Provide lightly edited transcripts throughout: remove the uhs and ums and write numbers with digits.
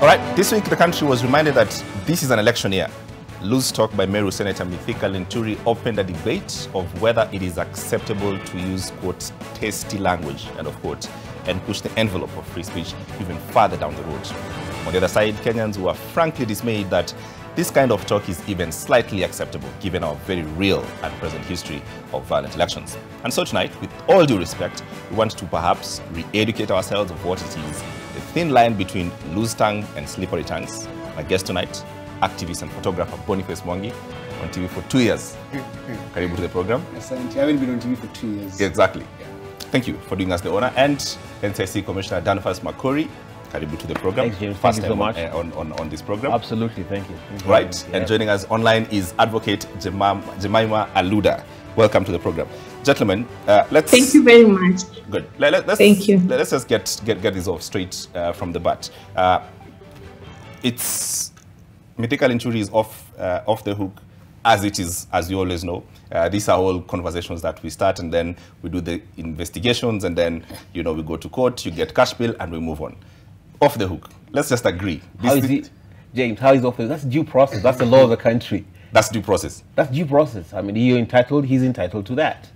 All right, this week the country was reminded that this is an election year. Loose talk by Meru Senator Mithika Linturi opened a debate of whether it is acceptable to use, quote, tasty language, end of quote, and push the envelope of free speech even farther down the road. On the other side, Kenyans were frankly dismayed that this kind of talk is even slightly acceptable given our very real and present history of violent elections. And so tonight, with all due respect, we want to perhaps re-educate ourselves of what it is, the thin line between loose tongue and slippery tongues. My guest tonight, activist and photographer Boniface Mwangi, on TV for 2 years. Karibu to the program. Yes, I haven't been on TV for 2 years. Exactly. Yeah. Thank you for doing us the honor. And NCIC Commissioner Danvas Makori, karibu to the program. Thanks, James. First Thank you so much. On this program. Absolutely, thank you. Right, and joining us online is Advocate Jemima Aludah. Welcome to the program. Gentlemen, let's... Thank you very much. Good. Thank you. Let's just get this off straight from the bat. It's... Mithika Linturi is off the hook, as it is, as you always know. These are all conversations that we start, and then we do the investigations, and then, you know, we go to court, you get cash bill, and we move on. Off the hook. Let's just agree. James, how is off the hook? That's due process. That's the law of the country. That's due process. That's due process. I mean, he's entitled to that.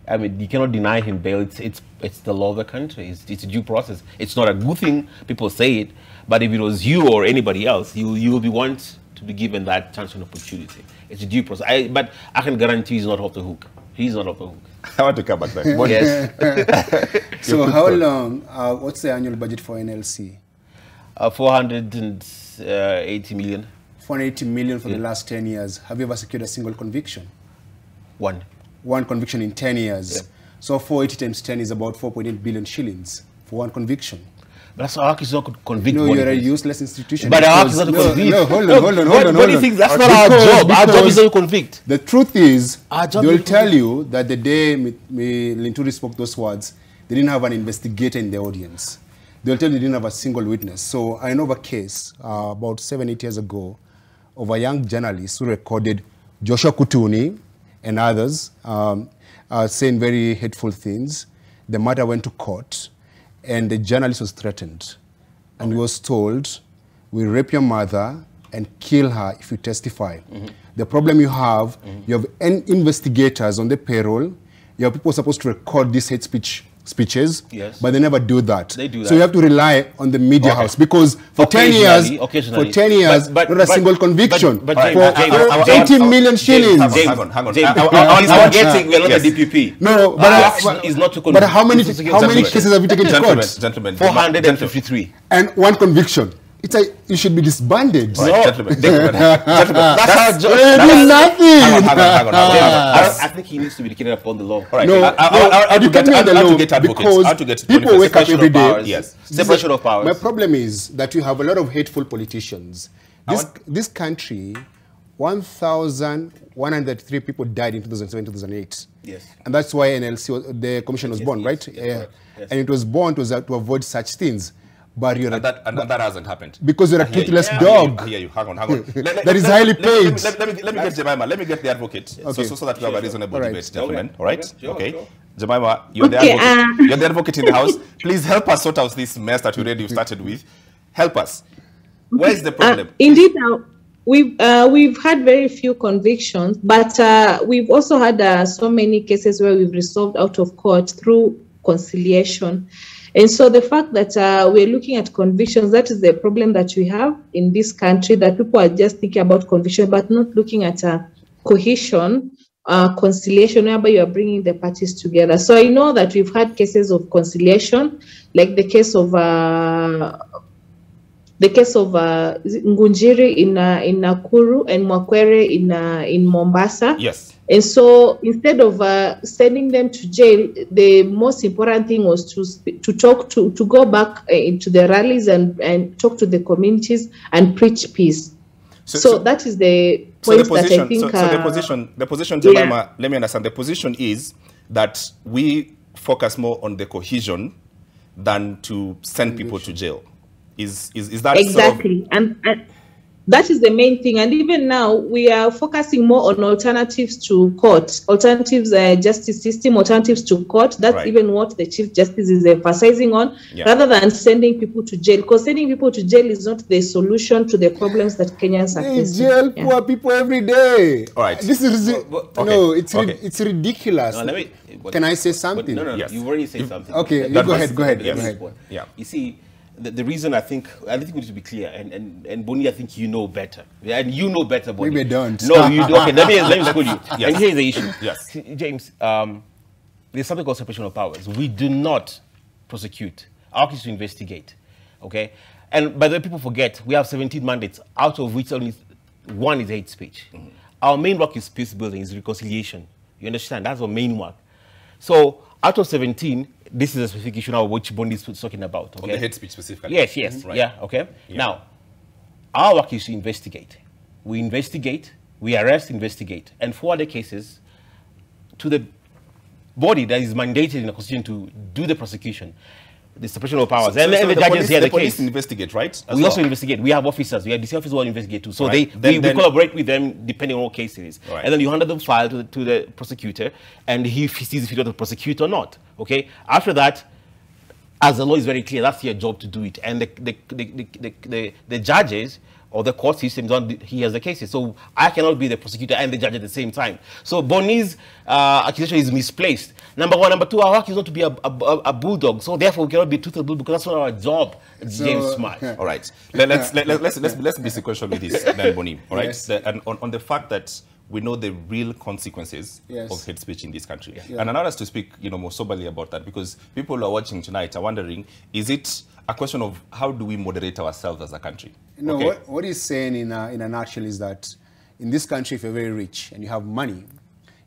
I mean, you cannot deny him bail. It's the law of the country. It's a due process. It's not a good thing. People say it, but if it was you or anybody else, you will be want to be given that chance and opportunity. It's a due process. But I can guarantee he's not off the hook. He's not off the hook. I want to come back there. Yes. So how long? What's the annual budget for NLC? 480 million. 480 million for the last 10 years. Have you ever secured a single conviction? One conviction in 10 years. Yeah. So 480 times 10 is about 4.8 billion shillings for one conviction. But that's our is not convict. No, you're a useless institution. But our is not to convict. No, hold on. What do you think? That's not our job. Our job is not to convict. The truth is, they'll tell you that the day Linturi spoke those words, they didn't have an investigator in the audience. They'll tell you they didn't have a single witness. So I know of a case about 7-8 years ago of a young journalist who recorded Joshua Kutuni and others saying very hateful things. The matter went to court, and the journalist was threatened. And he was told, we'll rape your mother and kill her if you testify. The problem you have investigators on the payroll, you have people supposed to record these hate speeches, yes, but they never do that. They do that. So you have to rely on the media house, because for 10 years, not a single conviction. But for 80 million shillings. Hang on. We're not the DPP. No, but is not to but how many cases have you taken to court? Gentlemen, 453. And one conviction. You should be disbanded. Right, gentlemen. That's our job. Nothing. Hang on. I think he needs to be educated upon the law. All right. No, I have to get advocates. Because people wake up every day. Yes. Separation of powers. My problem is that you have a lot of hateful politicians. This country, 1,103 people died in 2007-2008. Yes. And that's why NLC, the commission was born, right? Yes. And it was born to avoid such things. But that hasn't happened. Because you're a toothless dog. I hear you. Hang on. That is highly paid. Let me get Jemima. Let me get the advocate. Okay. So that we have a reasonable debate, gentlemen. Okay. All right? Sure. Okay. Jemima, you're the advocate. You're the advocate in the house. Please help us sort out this mess that you started with. Help us. Where is the problem? Indeed, we've had very few convictions, but we've also had so many cases where we've resolved out of court through conciliation. And so the fact that we're looking at convictions, that is the problem that we have in this country, that people are just thinking about conviction, but not looking at cohesion, conciliation, whereby you are bringing the parties together. So I know that we've had cases of conciliation, like the case of Ngunjiri in Nakuru and Makori in Mombasa. Yes. And so instead of sending them to jail, the most important thing was to go back into the rallies and talk to the communities and preach peace. So that is the point that I think. The position, Jemima, let me understand. The position is that we focus more on the cohesion than to send people to jail. Is that exactly? And That is the main thing. And even now, we are focusing more on alternatives to court, alternatives justice system, alternatives to court. That's even what the Chief Justice is emphasizing on, rather than sending people to jail. Because sending people to jail is not the solution to the problems that Kenyans are facing. They jail poor people every day. All right. This is no, it's ridiculous. No, Can I say something? No. Yes. You've already said something. Okay, go ahead. Yeah. You see, the reason I think we need to be clear, and Boni, I think you know better, and you know better, Boni. Maybe I don't. No, you do. Okay, let me school you. Yes. And here's the issue. Yes. James, there's something called separation of powers. We do not prosecute. Our work is to investigate. Okay, and by the way, people forget we have 17 mandates, out of which only one is hate speech. Our main work is peace building, is reconciliation. You understand? That's our main work. So out of 17, this is a specific issue now which Boni is talking about. Okay? On the hate speech specifically. Yes. Right. Yeah, okay. Yeah. Now, our work is to investigate. We investigate, we arrest, investigate, and forward the cases to the body that is mandated in the Constitution to do the prosecution, the separation of powers. And the judges hear the case. Investigate, right? We also investigate. We have officers. We have DC officers who investigate too. So we collaborate with them depending on what case it is. Right. And then you hand the file to the prosecutor, and he sees if you want to prosecute or not. Okay. After that, as the law is very clear, that's your job to do it. And the judges or the court system he has the cases. So I cannot be the prosecutor and the judge at the same time. So Boni's accusation is misplaced. Number one. Number two, our work is not to be a bulldog. So therefore, we cannot be truthful bulldog because that's not our job, James Smart. All right. Let's be sequential with this, then, Boni. All right. Yes. And on the fact that we know the real consequences of hate speech in this country. Yeah. And allow us to speak, more soberly about that, because people who are watching tonight are wondering, is it a question of how do we moderate ourselves as a country? No, what he's saying in a nutshell is that in this country, if you're very rich and you have money,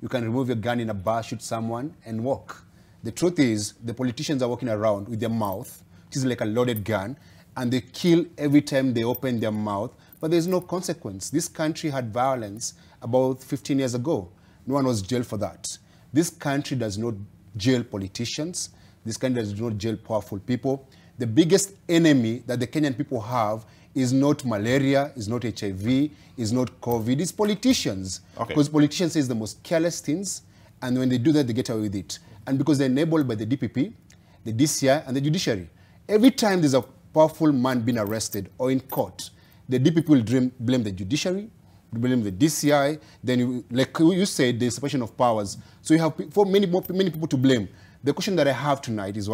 you can remove your gun in a bar, shoot someone, and walk. The truth is, the politicians are walking around with their mouth, which is like a loaded gun, and they kill every time they open their mouth, but there's no consequence. This country had violence about 15 years ago. No one was jailed for that. This country does not jail politicians. This country does not jail powerful people. The biggest enemy that the Kenyan people have is not malaria, is not HIV, is not COVID, it's politicians. Because politicians say the most careless things, and when they do that, they get away with it. And because they're enabled by the DPP, the DCI, and the judiciary. Every time there's a powerful man being arrested or in court, the DPP will blame the judiciary, blame the DCI, then like you said, the separation of powers. So you have many people to blame. The question that I have tonight is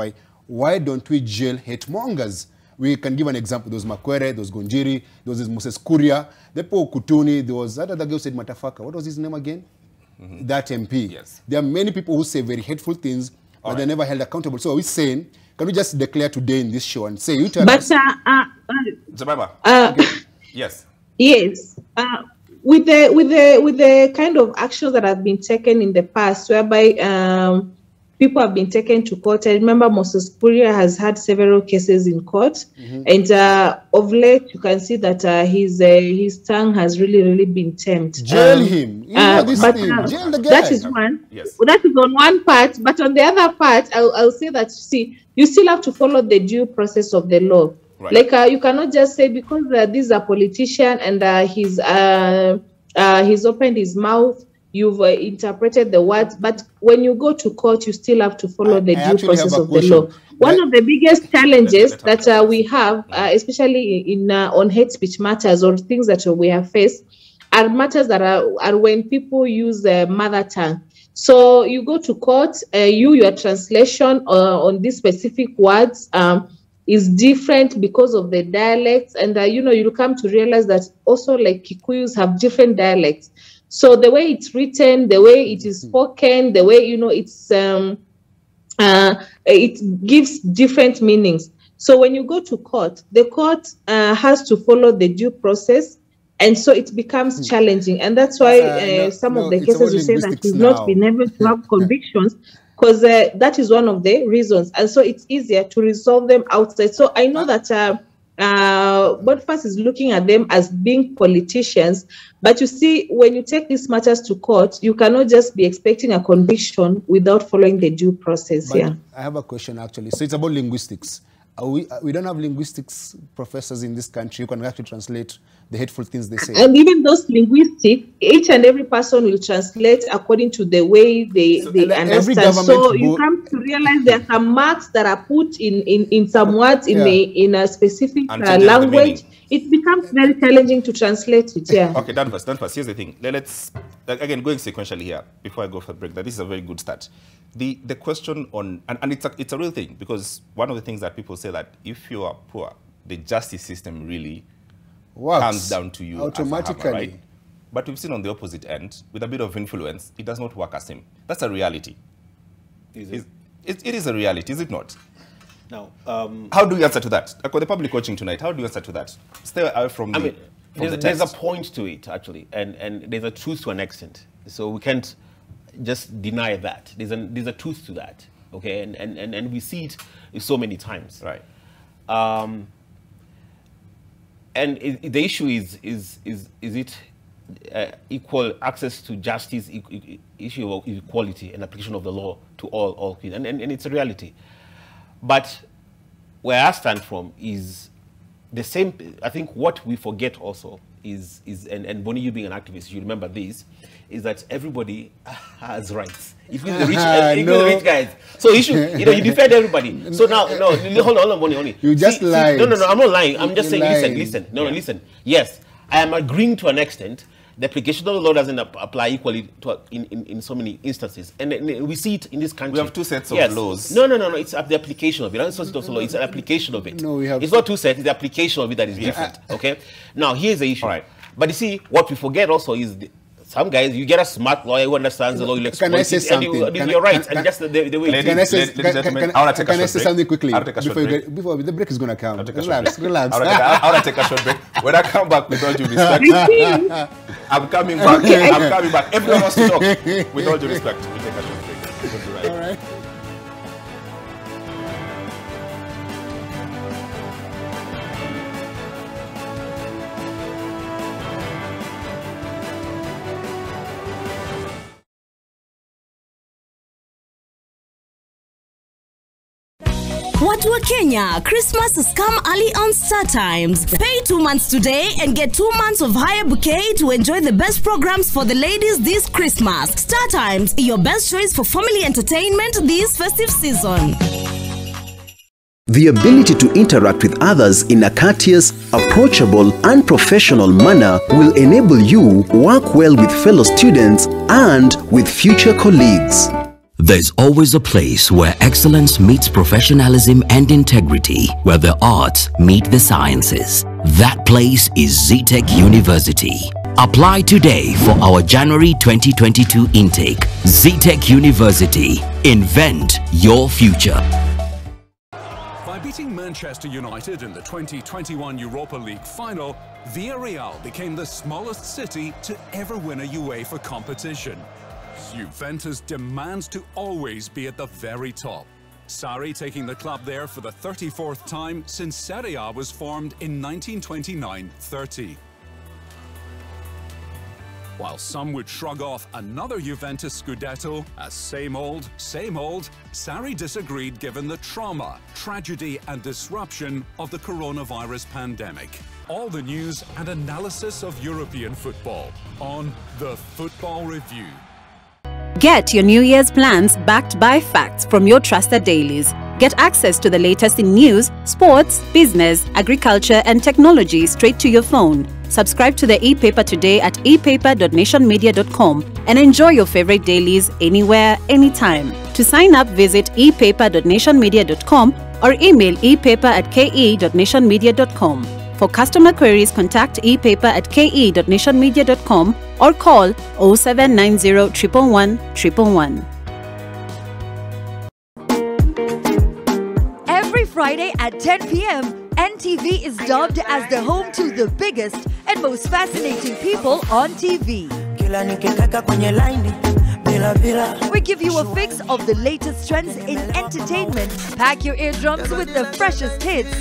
why don't we jail hate mongers? We can give an example. There was Makori, there was Gonjiri, there was Moses Kuria, the Paul Kutuni, there was that other girl said Matafaka. What was his name again? That MP. Yes. There are many people who say very hateful things, but they're never held accountable. So are we saying, can we just declare today in this show and say, you tell us. Jemima. Yes. Yes. With the kind of actions that have been taken in the past, whereby people have been taken to court. I remember Moses Kuria has had several cases in court, and of late you can see that his tongue has really been tamed. Jail him. Jail the guy. That is one. Yes. That is on one part, but on the other part, I'll say that you still have to follow the due process of the law. Right. Like you cannot just say because this is a politician and he's opened his mouth, you've interpreted the words, but when you go to court, you still have to follow the due process of the law. One of the biggest challenges that we have, especially in on hate speech matters or things that we have faced, are matters that are when people use their mother tongue. So you go to court, your translation on these specific words is different because of the dialects, and you'll come to realize that also like Kikuyus have different dialects. So the way it's written, the way it is spoken, the way it gives different meanings. So when you go to court, the court has to follow the due process, and so it becomes challenging, and that's why some of the cases you say that we've not been able to have convictions. Because that is one of the reasons. And so it's easier to resolve them outside. So I know that Boniface is looking at them as being politicians. But you see, when you take these matters to court, you cannot just be expecting a conviction without following the due process. But I have a question, actually. So it's about linguistics. We don't have linguistics professors in this country who can actually translate the hateful things they say. And even those linguistics, each and every person will translate according to the way they understand. So you come to realize there are some marks that are put in some words in a specific language. It becomes very challenging to translate it. Yeah. Okay, Danvas, here's the thing. Let's again going sequentially here before I go for the break. That this is a very good start. The question on and it's a real thing, because one of the things that people say that if you are poor, the justice system really comes down to you automatically. As a hammer, right? But we've seen on the opposite end, with a bit of influence, it does not work as him. That's a reality. It is a reality, is it not? Now, how do you answer to that? Like, the public watching tonight, how do you answer to that? Stay away from the text. There's a point to it, actually, and there's a truth to an extent. So we can't just deny that. There's a truth to that, okay? And we see it so many times. Right. The issue is it equal access to justice, issue of equality and application of the law to all kids, and it's a reality. But where I stand from is the same. I think what we forget also is and Bonnie, you being an activist, you remember this, is that everybody has rights. Even the rich, even the rich guys. So you defend everybody. So now, no, hold on, Bonnie. You just lied. No, I'm not lying. I'm just saying, listen. No, listen. Yes, I am agreeing to an extent. The application of the law doesn't apply equally to, in so many instances. And we see it in this country. We have two sets of laws. No. It's the application of it. It's an application of it. No, we have. It's not two sets. It's the application of it that is different. Okay? Now, here's the issue. All right. But you see, what we forget also is some guys, you get a smart lawyer who understands the law, you'll exploit it, and you're right. And just the way. Can I say something quickly? Before the break is going to come. Relax. I want to take a short break. When I come back, with all due respect, I'm coming back. Everyone wants to talk. With all due respect, we take a short break. We'll be right back. All right. Watu wa Kenya, Christmas has come early on StarTimes. Pay 2 months today and get 2 months of higher bouquet to enjoy the best programs for the ladies this Christmas. StarTimes, your best choice for family entertainment this festive season. The ability to interact with others in a courteous, approachable, and professional manner will enable you work well with fellow students and with future colleagues. There's always a place where excellence meets professionalism and integrity, where the arts meet the sciences. That place is ZTech University. Apply today for our January 2022 intake. ZTech University. Invent your future. By beating Manchester United in the 2021 Europa League final, Villarreal became the smallest city to ever win a UEFA competition. Juventus demands to always be at the very top. Sarri taking the club there for the 34th time since Serie A was formed in 1929-30. While some would shrug off another Juventus Scudetto as same old, Sarri disagreed given the trauma, tragedy and disruption of the coronavirus pandemic. All the news and analysis of European football on The Football Review. Get your New Year's plans backed by facts from your trusted dailies. Get access to the latest in news, sports, business, agriculture, and technology straight to your phone. Subscribe to the e-paper today at epaper.nationmedia.com and enjoy your favorite dailies anywhere, anytime. To sign up, visit epaper.nationmedia.com or email epaper@ke.nationmedia.com. For customer queries, contact epaper@ke.nationmedia.com or call 0790 111 111. Every Friday at 10 p.m., NTV is dubbed as the home to the biggest and most fascinating people on TV. We give you a fix of the latest trends in entertainment. Pack your eardrums with the freshest hits.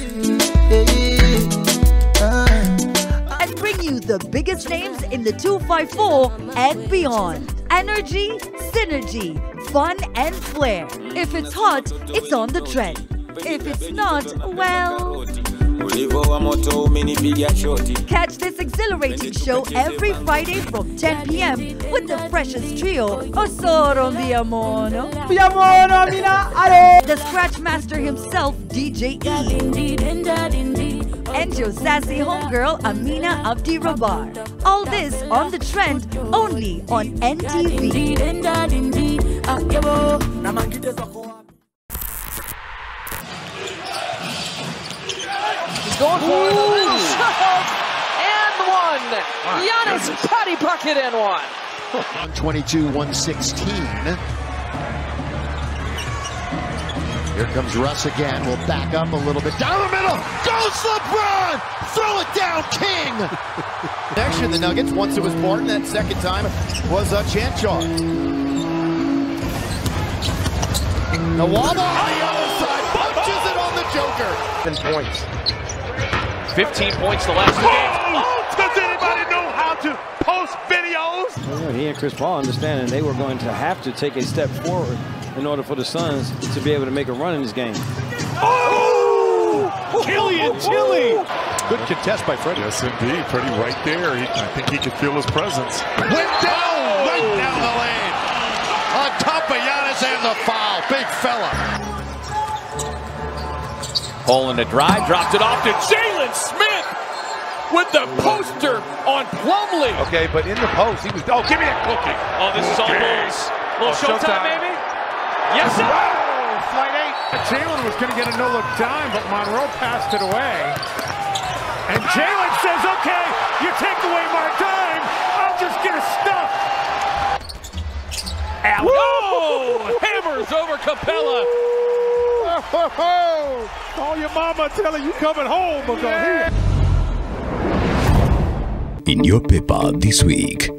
And bring you the biggest names in the 254 and beyond. Energy, synergy, fun and flair. If it's hot, it's on the trend. If it's not, well... Catch this exhilarating show every Friday from 10 p.m. with the freshest trio, Osoro Biamono, the Scratch Master himself, DJ E, and your sassy homegirl, Amina Abdi Rabar. All this on The Trend, only on NTV. Going for it, a little shove, and one. Giannis Patty bucket and one. 122-116. Here comes Russ again. We'll back up a little bit. Down the middle. Goes LeBron. Throw it down, King. Action, the Nuggets. Once it was Barton, that second time was Chanchar. Nawaba on the other side. Punches it on the Joker. 10 points. 15 points the last 2 games. Oh, does anybody know how to post videos? Well, he and Chris Paul understanding they were going to have to take a step forward in order for the Suns to be able to make a run in this game. Oh! Killian Tilly! Good contest by Freddie. Yes, indeed. Freddie right there. I think he could feel his presence. Went down, right down the lane. On top of Giannis and the foul. Big fella. Hole in the drive, dropped it off to Jalen Smith with the poster on Plumlee. Okay, but in the post, he was, oh, give me that cookie. Oh, this is all Bulls. Little showtime, maybe? Yes, sir. Whoa, flight 8. Jalen was going to get a no-look dime, but Monroe passed it away. And Jalen says, okay, you take away my dime, I'll just get a stuff. Whoa! Hammers over Capella. Call your mama, tell her you coming home. Yeah. In your paper this week,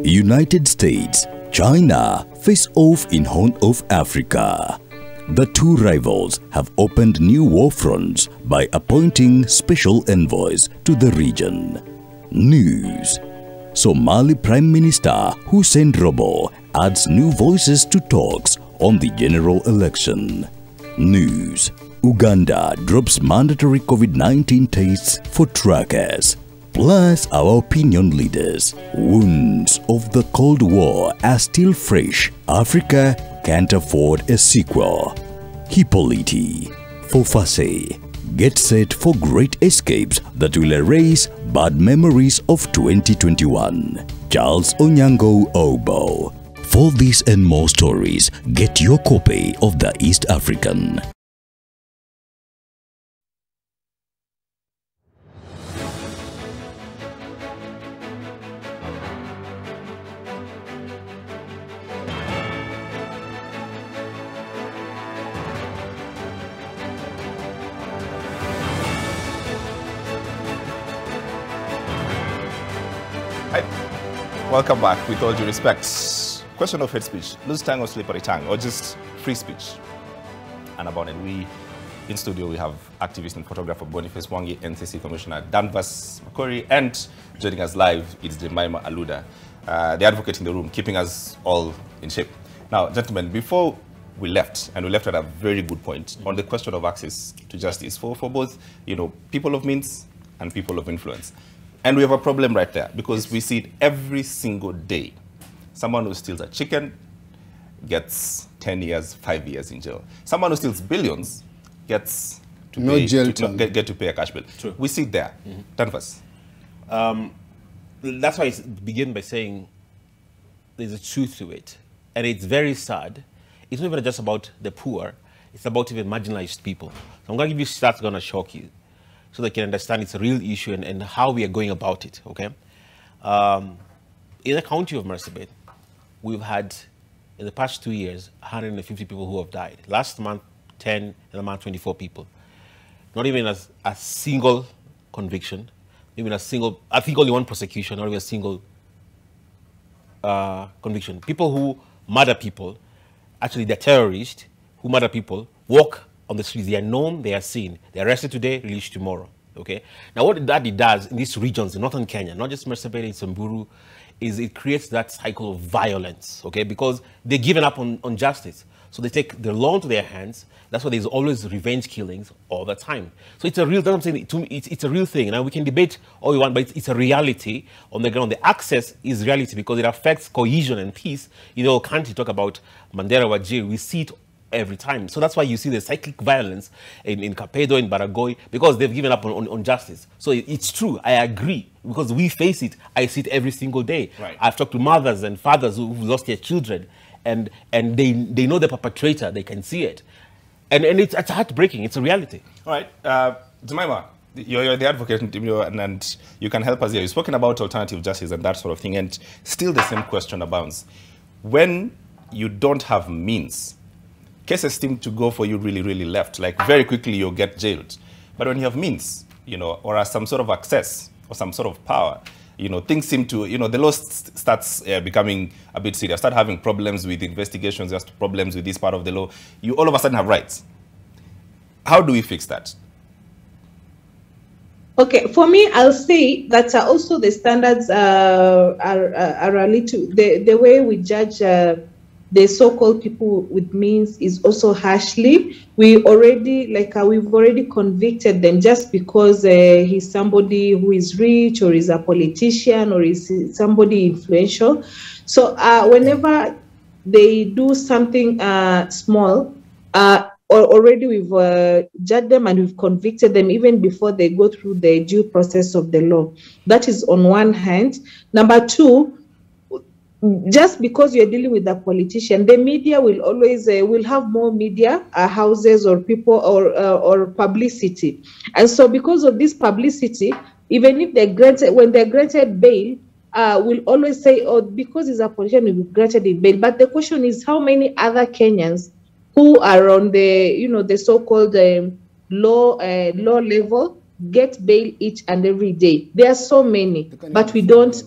United States, China face off in Horn of Africa. The two rivals have opened new war fronts by appointing special envoys to the region. News: Somali Prime Minister Hussein Robo adds new voices to talks on the general election. News: Uganda drops mandatory COVID-19 tests for truckers. Plus our opinion leaders. Wounds of the Cold War are still fresh. Africa can't afford a sequel. Hippolyte, Fofase, get set for great escapes that will erase bad memories of 2021. Charles Onyango Obo. For this and more stories, get your copy of the East African. Welcome back with all due respect. Question of hate speech, loose tongue or slippery tongue, or just free speech? And about it, in studio we have activist and photographer Boniface Mwangi, NCC Commissioner Danvas, Makori, and joining us live is Jemima Aludah, the advocate in the room, keeping us all in shape. Now, gentlemen, before we left, and we left at a very good point on the question of access to justice for both, people of means and people of influence. And we have a problem right there because we see it every single day. Someone who steals a chicken gets 10 years, 5 years in jail. Someone who steals billions gets to get to pay a cash bill. True. We see it there. Danvas. That's why I begin by saying there's a truth to it. And it's very sad. It's not even just about the poor. It's about even marginalized people. So I'm going to give you stats that are going to shock you, so they can understand it's a real issue and how we are going about it, okay? In the county of Marsabit, we've had, in the past 2 years, 150 people who have died. Last month, 10, and the month, 24 people. Not even a single conviction, even a single, I think only one prosecution, not even a single conviction. People who murder people, actually they're terrorists who murder people, walk on the streets. They are known, they are seen. They're arrested today, released tomorrow. Okay. Now, what that it does in these regions in northern Kenya, not just Marsabit, Samburu, is it creates that cycle of violence. Okay, because they're given up on justice. So they take the law into their hands. That's why there's always revenge killings all the time. So it's a real, that's what I'm saying, to me, it's a real thing. Now we can debate all we want, but it's a reality on the ground. The access is reality because it affects cohesion and peace. You know, can't you talk about Mandera Wajir? We see it every time. So that's why you see the cyclic violence in Kapedo, in Baragoi, because they've given up on justice. So it's true. I agree because we face it. I see it every single day. Right. I've talked to mothers and fathers who've lost their children, and they know the perpetrator. They can see it. And it's heartbreaking. It's a reality. All right. Jemima, you're the advocate, and you can help us here. You've spoken about alternative justice and that sort of thing, and still the same question abounds. When you don't have means, cases seem to go for you really, really left. Like very quickly you'll get jailed. But when you have means, or some sort of access or some sort of power, things seem to, the law starts becoming a bit serious. Start having problems with investigations, just problems with this part of the law. You all of a sudden have rights. How do we fix that? Okay, for me, I'll say that also the standards are a little, the way we judge the so-called people with means is also harshly. We've already convicted them just because he's somebody who is rich or is a politician or is somebody influential. So whenever they do something small, already we've judged them and we've convicted them even before they go through the due process of the law. That is on one hand. Number two, just because you're dealing with a politician, the media will always will have more media houses or people or publicity, and so because of this publicity, even if they're granted, when they're granted bail, will always say, "Oh, because he's a politician, we've granted him bail." But the question is, how many other Kenyans who are on the the so-called law level get bail each and every day? There are so many, but we don't.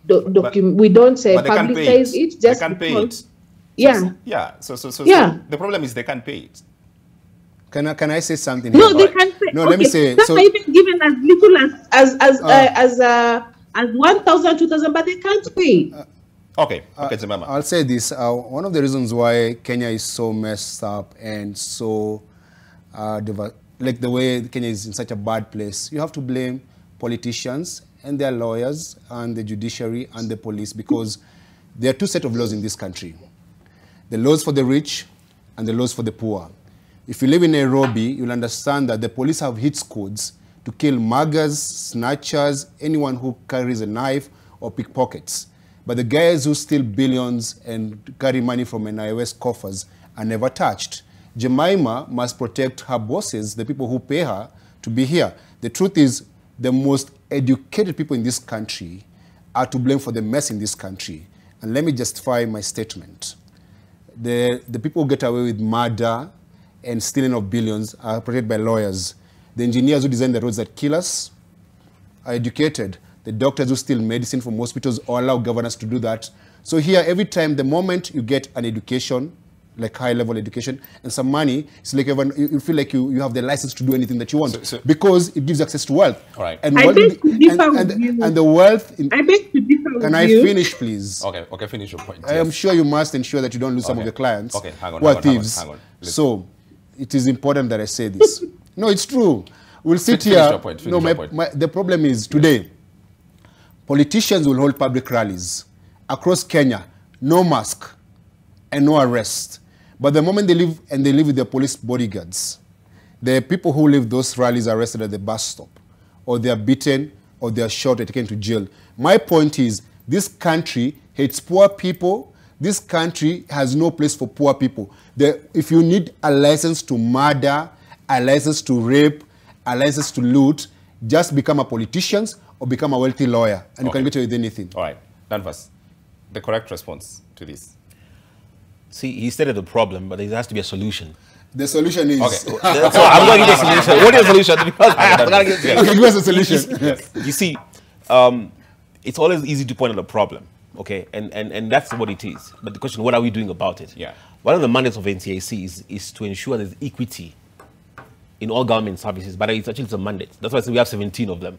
We don't publicize it just they can't pay it. Yeah. So yeah. The problem is they can't pay it. Can I say something? No, here? they can't pay. No, okay. let me say. Some are even given as little as 1,000, 2,000, but they can't pay. Okay, Jemima. I'll say this. One of the reasons why Kenya is so messed up and so like the way Kenya is in such a bad place, you have to blame politicians and their lawyers and the judiciary and the police, because there are two sets of laws in this country. The laws for the rich and the laws for the poor. If you live in Nairobi, you'll understand that the police have hit codes to kill muggers, snatchers, anyone who carries a knife or pickpockets. But the guys who steal billions and carry money from NIOS coffers are never touched. Jemima must protect her bosses, the people who pay her to be here. The truth is, the most educated people in this country are to blame for the mess in this country. And let me justify my statement. The people who get away with murder and stealing of billions are protected by lawyers. The engineers who design the roads that kill us are educated. The doctors who steal medicine from hospitals or allow governors to do that. So here, every time, the moment you get an education, like high-level education, and some money, it's like you feel like you have the license to do anything that you want, because it gives access to wealth. All right. And I beg to differ with you. And the wealth... I beg to differ with you. Can I finish, please? Okay, finish your point. I am sure you must ensure that you don't lose some of the clients who are thieves. Hang on. So, it is important that I say this. No, it's true. We'll sit here... The problem is, today, politicians will hold public rallies across Kenya, no mask and no arrest. But the moment they leave, and they live with their police bodyguards, the people who leave those rallies are arrested at the bus stop, or they are beaten, or they are shot and taken to jail. My point is, this country hates poor people. This country has no place for poor people. If you need a license to murder, a license to rape, a license to loot, just become a politician or become a wealthy lawyer, and you can get away with anything. All right. Danvas, the correct response to this. See, he stated the problem, but there has to be a solution. The solution is... Okay. So I'm going to give you a solution. What is the solution? Because I'm going to give us a solution. You see, it's always easy to point out a problem, okay? And that's what it is. But the question, what are we doing about it? Yeah. One of the mandates of NCAC is to ensure there's equity in all government services, but it's a mandate. That's why I say we have 17 of them,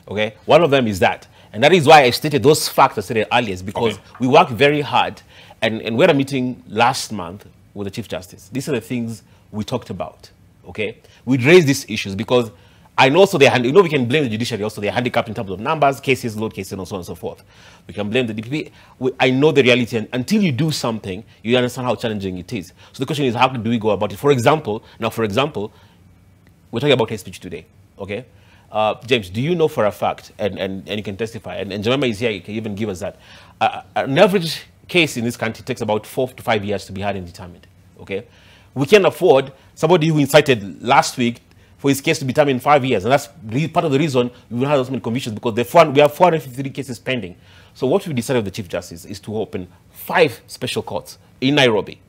okay? One of them is that. And that is why I stated those facts I stated earlier, is because we work very hard. And we had a meeting last month with the Chief Justice. These are the things we talked about, okay? We raised these issues because I know also we can blame the judiciary also. They're handicapped in terms of numbers, cases, load cases, and so on and so forth. We can blame the DPP. I know the reality, and until you do something, you understand how challenging it is. So the question is, how do we go about it? For example, we're talking about hate speech today, okay? James, do you know for a fact, and you can testify, and Jemima is here, you can even give us that, an average case in this country takes about 4 to 5 years to be heard and determined, okay? We can afford somebody who incited last week for his case to be determined in 5 years, and that's part of the reason we will have so many convictions, because we have 453 cases pending. So what we decided with the Chief Justice is to open 5 special courts in Nairobi,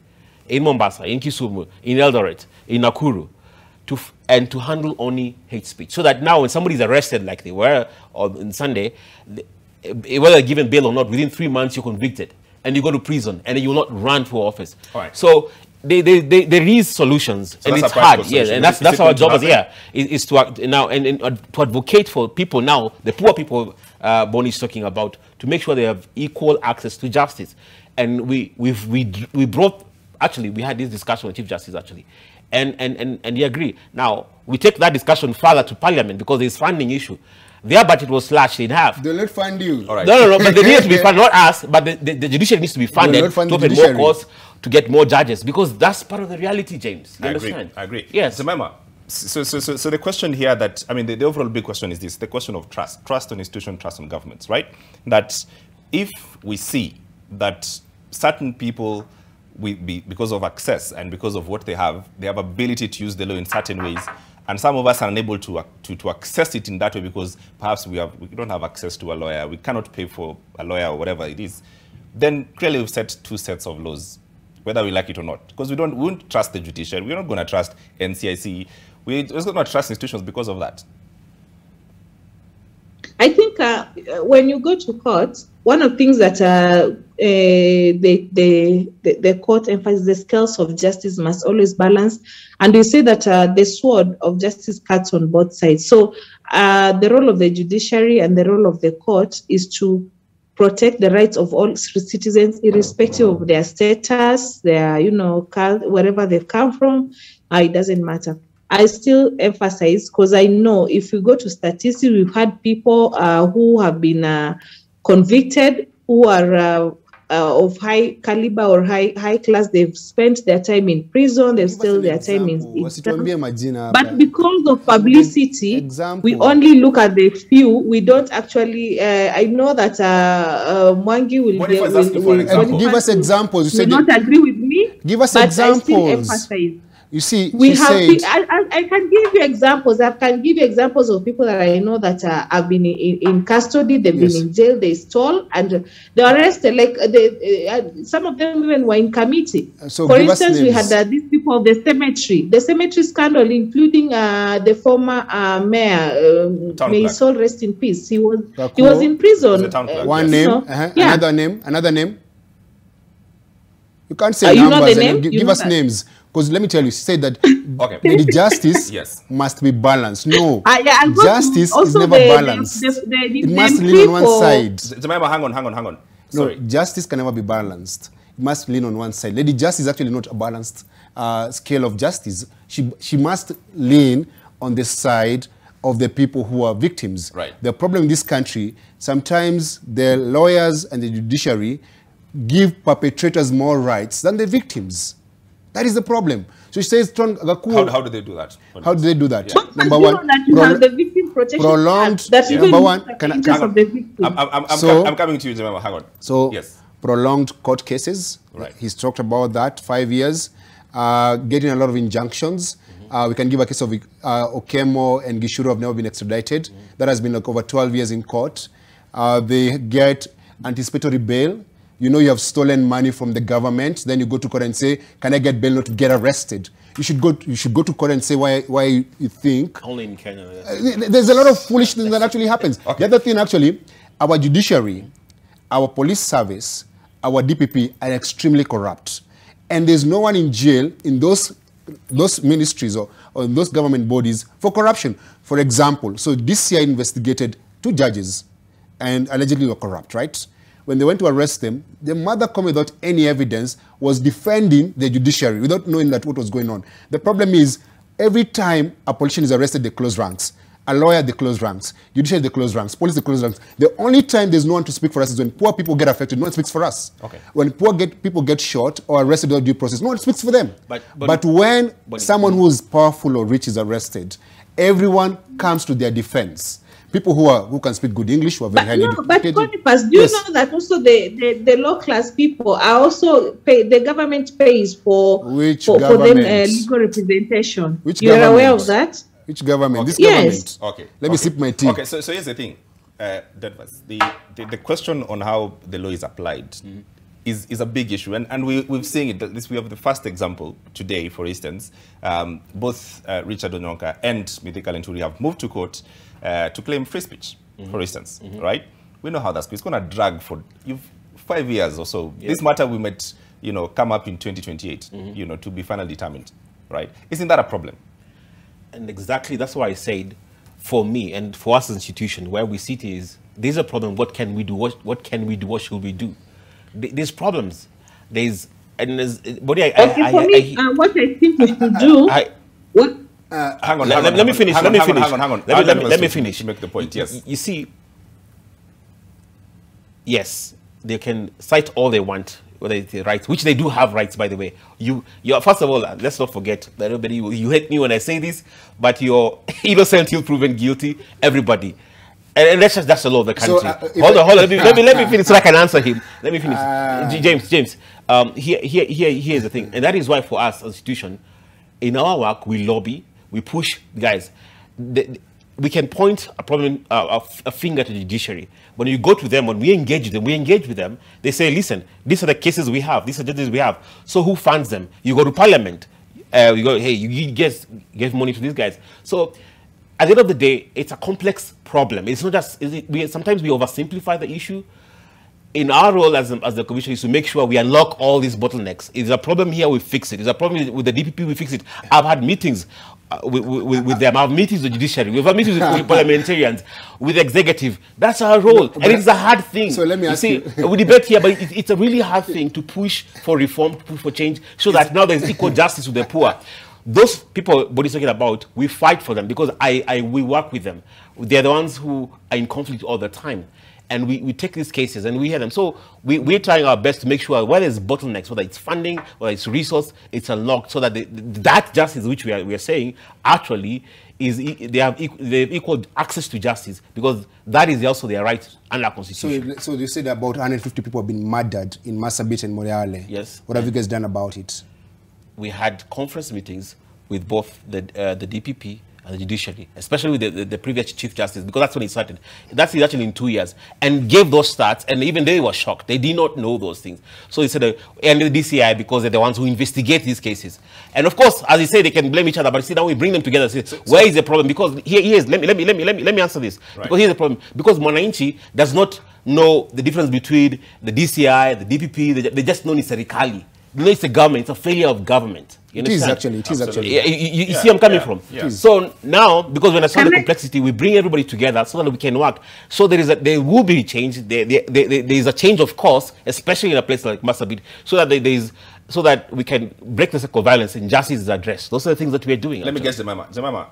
in Mombasa, in Kisumu, in Eldoret, in Nakuru, and to handle only hate speech. So that now when somebody is arrested like they were on Sunday, whether given bail or not, within 3 months you're convicted and you go to prison and you will not run for office. Right. So there is solutions, so and it's hard. Yes, and that's our job as here is to act now and to advocate for people now, the poor people Bonnie is talking about, to make sure they have equal access to justice. And we had this discussion with Chief Justice actually. And you agree. Now, we take that discussion further to Parliament because there's funding issue. Their budget was slashed in half. They'll not fund you. All right. No, but they need to be funded, not us, but the judiciary needs to be funded to open more courts, to get more judges, because that's part of the reality, James. You understand? I agree. Yes. Jemima, so the question here that, I mean, the overall big question is this, the question of trust. Trust on institutions, trust on governments, right? That if we see that certain people, because of access and because of what they have ability to use the law in certain ways, and some of us are unable to access it in that way because perhaps we don't have access to a lawyer, we cannot pay for a lawyer or whatever it is, then clearly we've set 2 sets of laws, whether we like it or not, because we won't trust the judiciary, we're not going to trust NCIC, we're just going to trust institutions because of that. I think when you go to court, one of the things that the court emphasizes, the scales of justice must always balance, and they say that the sword of justice cuts on both sides. So the role of the judiciary and the role of the court is to protect the rights of all citizens, irrespective of their status, their wherever they've come from. It doesn't matter. I still emphasize, because I know if you go to statistics, we've had people who have been convicted, who are of high caliber or high class. They've spent their time in prison, they've still their time in but because of publicity, we only look at the few. We don't actually, I know that Mwangi will give us examples. You not agree with me. Give us examples. You see, I can give you examples. I can give you examples of people that I know that have been in custody, they've been in jail, they stole, and they arrested. Like some of them even were in committee. For instance, we had these people of the cemetery scandal, including the former mayor, may his soul rest in peace. He was in prison. One name, another name. You can't say numbers and give us names. Because let me tell you, she said that the justice must be balanced. No, justice is never balanced. It must lean on one side. Jemima, hang on. Sorry. No, justice can never be balanced. It must lean on one side. Lady Justice is actually not a balanced scale of justice. She must lean on the side of the people who are victims. Right. The problem in this country, sometimes the lawyers and the judiciary give perpetrators more rights than the victims. That is the problem. So she says, how do they do that? How do they do that? Yeah. Number one, prolonged. Number one, I'm coming to you, Jemima. Hang on. So prolonged court cases. Right. He's talked about that, 5 years. Getting a lot of injunctions. We can give a case of Okemo and Gishuru have never been extradited. That has been like over 12 years in court. They get anticipatory bail. You know you have stolen money from the government, then you go to court and say, can I get bail not to get arrested? You should go to court and say why you think. Only in Kenya. There's a lot of foolishness that actually happens. Okay. The other thing actually, our judiciary, our police service, our DPP are extremely corrupt. And there's no one in jail in those ministries or in those government bodies for corruption. For example, so this year investigated 2 judges and allegedly were corrupt, right? when they went to arrest them, the mother come without any evidence was defending the judiciary without knowing that what was going on. The problem is, every time a politician is arrested, they close ranks. A lawyer, they close ranks. Judiciary, they close ranks. Police, they close ranks. The only time there's no one to speak for us is when poor people get affected. No one speaks for us. Okay. When people get shot or arrested without due process, no one speaks for them. But when someone who is powerful or rich is arrested, everyone comes to their defense. People who can speak good English, who are very highly educated. But Boniface, do you know that also the low class people are also the government pays for them legal representation? Which You're government? aware of that? Which government? Okay. This government. Okay. Let me sip my tea. Okay, so here's the thing. Danvas, the question on how the law is applied is a big issue. And we've seen it. We have the first example today, for instance. Both Richard Onyonka and Mithika Linturi have moved to court to claim free speech, for instance, right? We know how that's going. It's going to drag for 5 years or so. Yeah. This matter we might, come up in 2028, to be finally determined, right? Isn't that a problem? And exactly, that's why I said, for me and for us as an institution, where we sit is, there's a problem. What can we do? What can we do? What should we do? There's problems. What I think we should do. Hang on. Let me finish. Let me finish. Make the point. Yes. You see, yes, they can cite all they want, whether it's the rights, which they do have rights, by the way. You first of all, let's not forget that everybody, you hate me when I say this, but you're innocent till proven guilty, everybody. And that's the law of the country. So, hold on. Let me finish so I can answer him. Let me finish. James, here's the thing. And that is why for us as an institution, in our work, we lobby, we push, guys. We can point a problem, a finger to the judiciary. When you go to them, when we engage with them, they say, listen, these are the cases we have, these are the judges we have. So who funds them? You go to parliament. You go, hey, you guys give money to these guys. So at the end of the day, it's a complex problem. It's not just, sometimes we oversimplify the issue. In our role as the commission is to make sure we unlock all these bottlenecks. If there's a problem here, we fix it. If there's a problem with the DPP, we fix it. I've had meetings with them. I've meetings with the judiciary. We've had meetings with parliamentarians, with the executive. That's our role. And it's a hard thing. So let me ask you. We debate here, but it's a really hard thing to push for reform, to push for change, so that now there's equal justice to the poor. Those people Boni's talking about, we fight for them because we work with them. They're the ones who are in conflict all the time. And we take these cases and we hear them. So we're trying our best to make sure whether it's bottlenecks, whether it's funding, whether it's resource, it's unlocked so that that justice which we are saying actually is they have equal access to justice, because that is also their right under our constitution. So you said about 150 people have been murdered in Marsabit and Moreale. Yes. What have you guys done about it? We had conference meetings with both the DPP and the judiciary, especially with the previous Chief Justice, because that's when it started. That's actually in 2 years, and gave those stats, and even they were shocked. They did not know those things. So he said, and the DCI, because they're the ones who investigate these cases. And of course, as he said, they can blame each other, but see, now we bring them together. Say, where is the problem? Because let me answer this. Right. Because here's the problem. Because Mwananchi does not know the difference between the DCI, the DPP. They just know it's a Serikali. They know it's a government. It's a failure of government. It is actually. You see where I'm coming from? Yeah. So now, because we understand the complexity, we bring everybody together so that we can work. So there will be change. There is a change of course, especially in a place like Marsabit, so that we can break the cycle of violence and justice is addressed. Those are the things that we are doing. Let me guess, Jemima.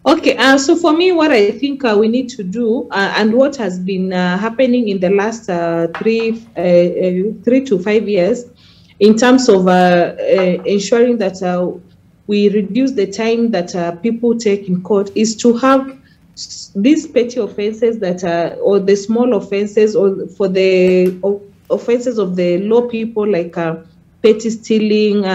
Okay, so for me, what I think we need to do, and what has been happening in the last 3 to 5 years, in terms of ensuring that we reduce the time that people take in court, is to have these petty offenses or the small offenses, or for the offenses of the low people, like petty stealing,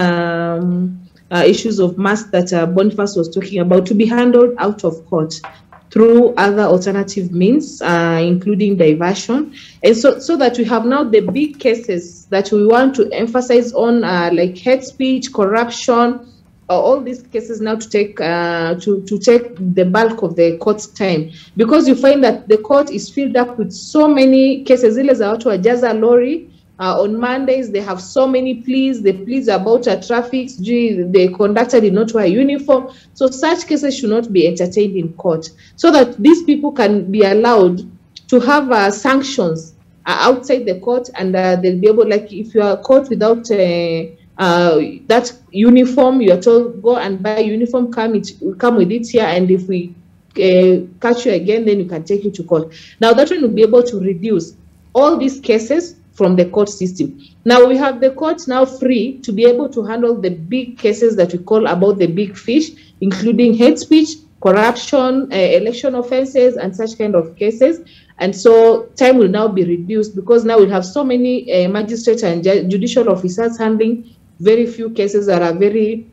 issues of mass that Boniface was talking about, to be handled out of court through other alternative means, including diversion. And so that we have now the big cases that we want to emphasize on, like hate speech, corruption, all these cases now to take the bulk of the court's time, because you find that the court is filled up with so many cases. Ile za watu wajaza lori. On Mondays, they have so many pleas. The pleas about traffic, the conductor did not wear uniform. So such cases should not be entertained in court, so that these people can be allowed to have sanctions outside the court, and they'll be able, like if you are caught without that uniform, you are told go and buy a uniform, come with it here, and if we catch you again, then you can take you to court. Now that one will be able to reduce all these cases from the court system. Now we have the court now free to be able to handle the big cases that we call about the big fish, including hate speech, corruption, election offenses, and such kind of cases. And so time will now be reduced because now we have so many magistrates and judicial officers handling very few cases that are very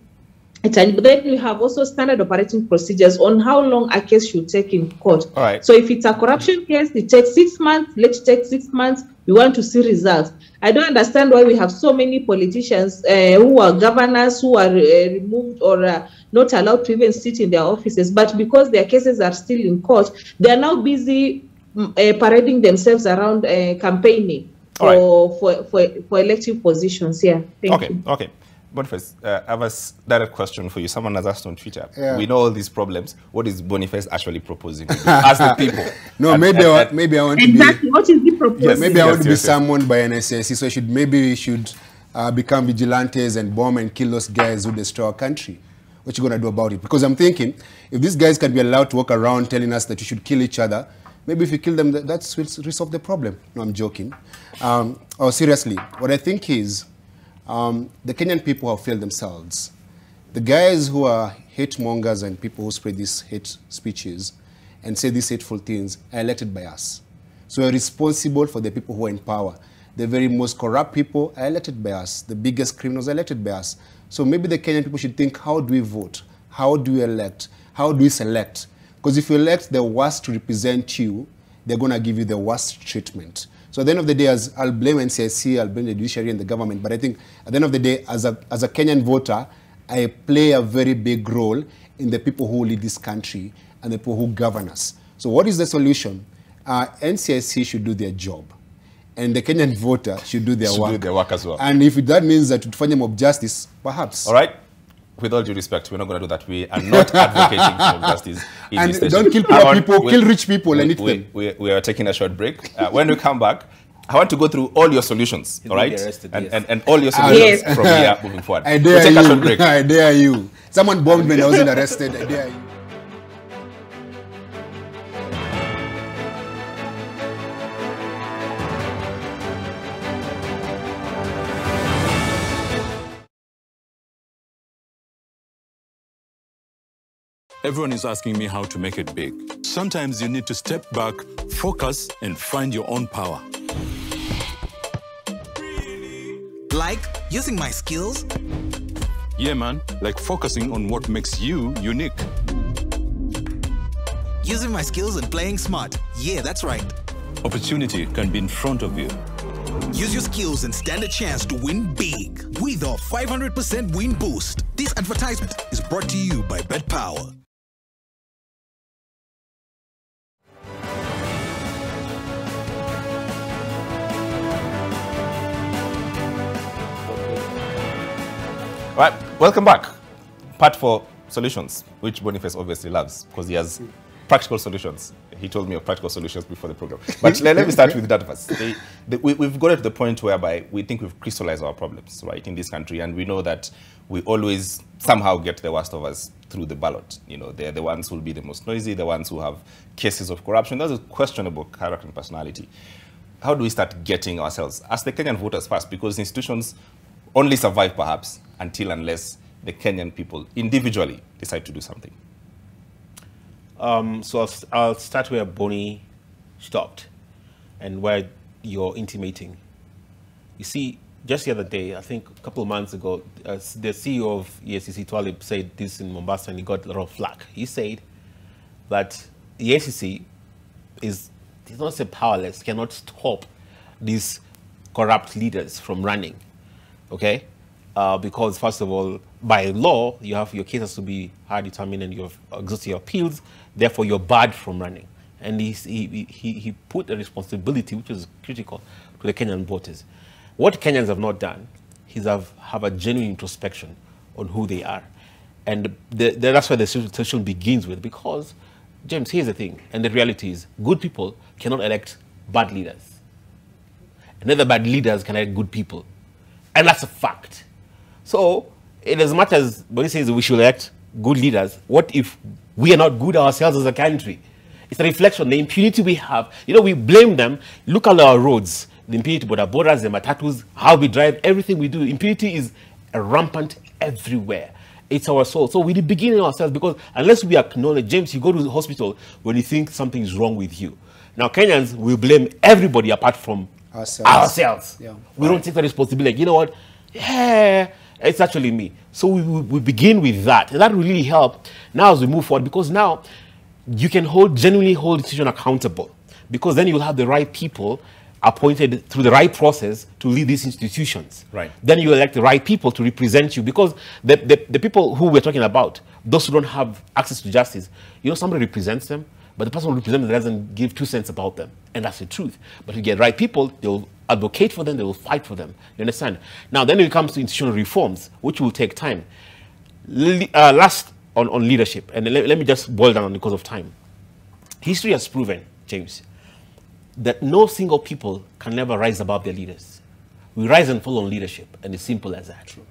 tiny. But then we have also standard operating procedures on how long a case should take in court. All right. So if it's a corruption case, it takes 6 months. Let's take 6 months. We want to see results. I don't understand why we have so many politicians who are governors who are removed or not allowed to even sit in their offices. But because their cases are still in court, they are now busy parading themselves around campaigning for elective positions. Yeah. Thank you. Okay. Boniface, I have a direct question for you. Someone has asked on Twitter. Yeah. We know all these problems. What is Boniface actually proposing? Ask the people. No, maybe I want to be... Exactly. What is he proposing? Yes, maybe I want to be summoned by NSSC, so we should become vigilantes and bomb and kill those guys who destroy our country. What you going to do about it? Because I'm thinking, if these guys can be allowed to walk around telling us that we should kill each other, maybe if we kill them, that will resolve the problem. No, I'm joking. Seriously, what I think is, the Kenyan people have failed themselves. The guys who are hate mongers and people who spread these hate speeches and say these hateful things are elected by us. So we're responsible for the people who are in power. The very most corrupt people are elected by us. The biggest criminals are elected by us. So maybe the Kenyan people should think, how do we vote? How do we elect? How do we select? Because if you elect the worst to represent you, they're going to give you the worst treatment. So at the end of the day, I'll blame NCIC, I'll blame the judiciary and the government, but I think at the end of the day, as a Kenyan voter, I play a very big role in the people who lead this country and the people who govern us. So what is the solution? NCIC should do their job, and the Kenyan voter should do their work. Do their work as well. And if that means that to find them of justice, perhaps. All right. With all due respect, we're not going to do that. We are not advocating for justice in and this station. Don't kill poor people, kill rich people and eat them. We are taking a short break. When we come back, I want to go through all your solutions, all right? And all your solutions from here moving forward. I dare you. A short break. I dare you. Someone bombed me and I wasn't arrested. I dare you. Everyone is asking me how to make it big. Sometimes you need to step back, focus, and find your own power. Like using my skills? Yeah, man. Like focusing on what makes you unique. Using my skills and playing smart. Yeah, that's right. Opportunity can be in front of you. Use your skills and stand a chance to win big with our 500% win boost. This advertisement is brought to you by BetPower. All right, welcome back. Part 4, solutions, which Boniface obviously loves because he has practical solutions. He told me of practical solutions before the program. But let me start with Danvas. We've got to the point whereby we think we've crystallized our problems, right, in this country, and we know that we always somehow get the worst of us through the ballot. You know, they're the ones who will be the most noisy, the ones who have cases of corruption. That's a questionable character and personality. How do we start getting ourselves, as the Kenyan voters first, because institutions only survive perhaps unless the Kenyan people individually decide to do something? So I'll start where Bonnie stopped and where you're intimating. You see, just the other day, I think a couple of months ago, the CEO of EACC, Twalib, said this in Mombasa and he got a lot of flack. He said that the EACC is not say powerless, cannot stop these corrupt leaders from running, okay? Because first of all, by law, you have your case has to be hard determined and you have exhausted your appeals, therefore you're barred from running. And he put a responsibility, which is critical, to the Kenyan voters. What Kenyans have not done is have a genuine introspection on who they are. And that's where the solution begins with, because, James, here's the thing, and the reality is, good people cannot elect bad leaders. neither bad leaders can elect good people. And that's a fact. So, in as much as Boniface says we should elect good leaders, what if we are not good ourselves as a country? It's a reflection, the impunity we have. You know, we blame them. Look at our roads, the impunity, the borders, the matatus, how we drive, everything we do. Impunity is rampant everywhere. It's our soul. So we begin in ourselves, because unless we acknowledge, James, you go to the hospital when you think something is wrong with you. Now, Kenyans will blame everybody apart from ourselves. Yeah. We don't take the responsibility. You know what? Yeah, it's actually me. So we begin with that. And that will really help now as we move forward, because now you can genuinely hold institutions accountable, because then you'll have the right people appointed through the right process to lead these institutions. Right. Then you elect the right people to represent you, because the people who we're talking about, those who don't have access to justice, you know, somebody represents them, but the person who represents them doesn't give 2 cents about them. And that's the truth. But if you get right people, they'll advocate for them, they will fight for them. You understand? Now, then it comes to institutional reforms, which will take time. Last on leadership, and let me just boil down because of time. History has proven, James, that no single people can never rise above their leaders. We rise and fall on leadership, and it's simple as that. True.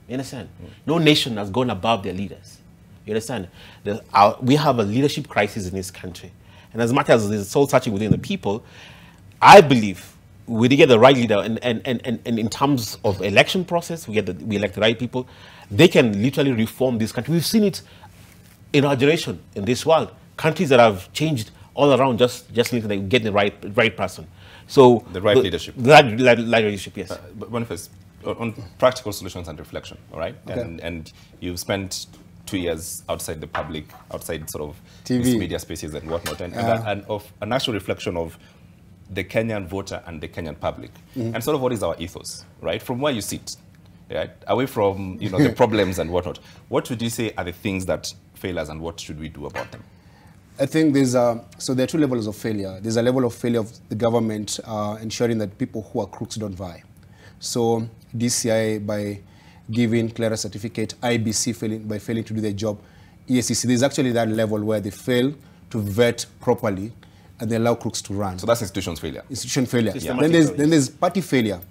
You understand? No nation has gone above their leaders. You understand? We have a leadership crisis in this country. And as much as there's soul searching within the people, I believe we get the right leader, and in terms of election process, we elect the right people. They can literally reform this country. We've seen it in our generation, in this world. Countries that have changed all around just need to get the right person. So the right leadership. The right leadership, yes. Boniface, on practical solutions and reflection, all right? Okay. And you've spent 2 years outside the public, outside sort of these media spaces and whatnot, and of an actual reflection of the Kenyan voter and the Kenyan public, and sort of what is our ethos, right? From where you sit, right? Away from the problems and whatnot, what would you say are the things that fail us, and what should we do about them? I think so there are 2 levels of failure. There's a level of failure of the government ensuring that people who are crooks don't vie. So DCI by giving clearer certificate, IBC by failing to do their job, EACC, there's actually that level where they fail to vet properly and they allow crooks to run. So that's institution failure. Institution failure. Yeah. Then there's party failure,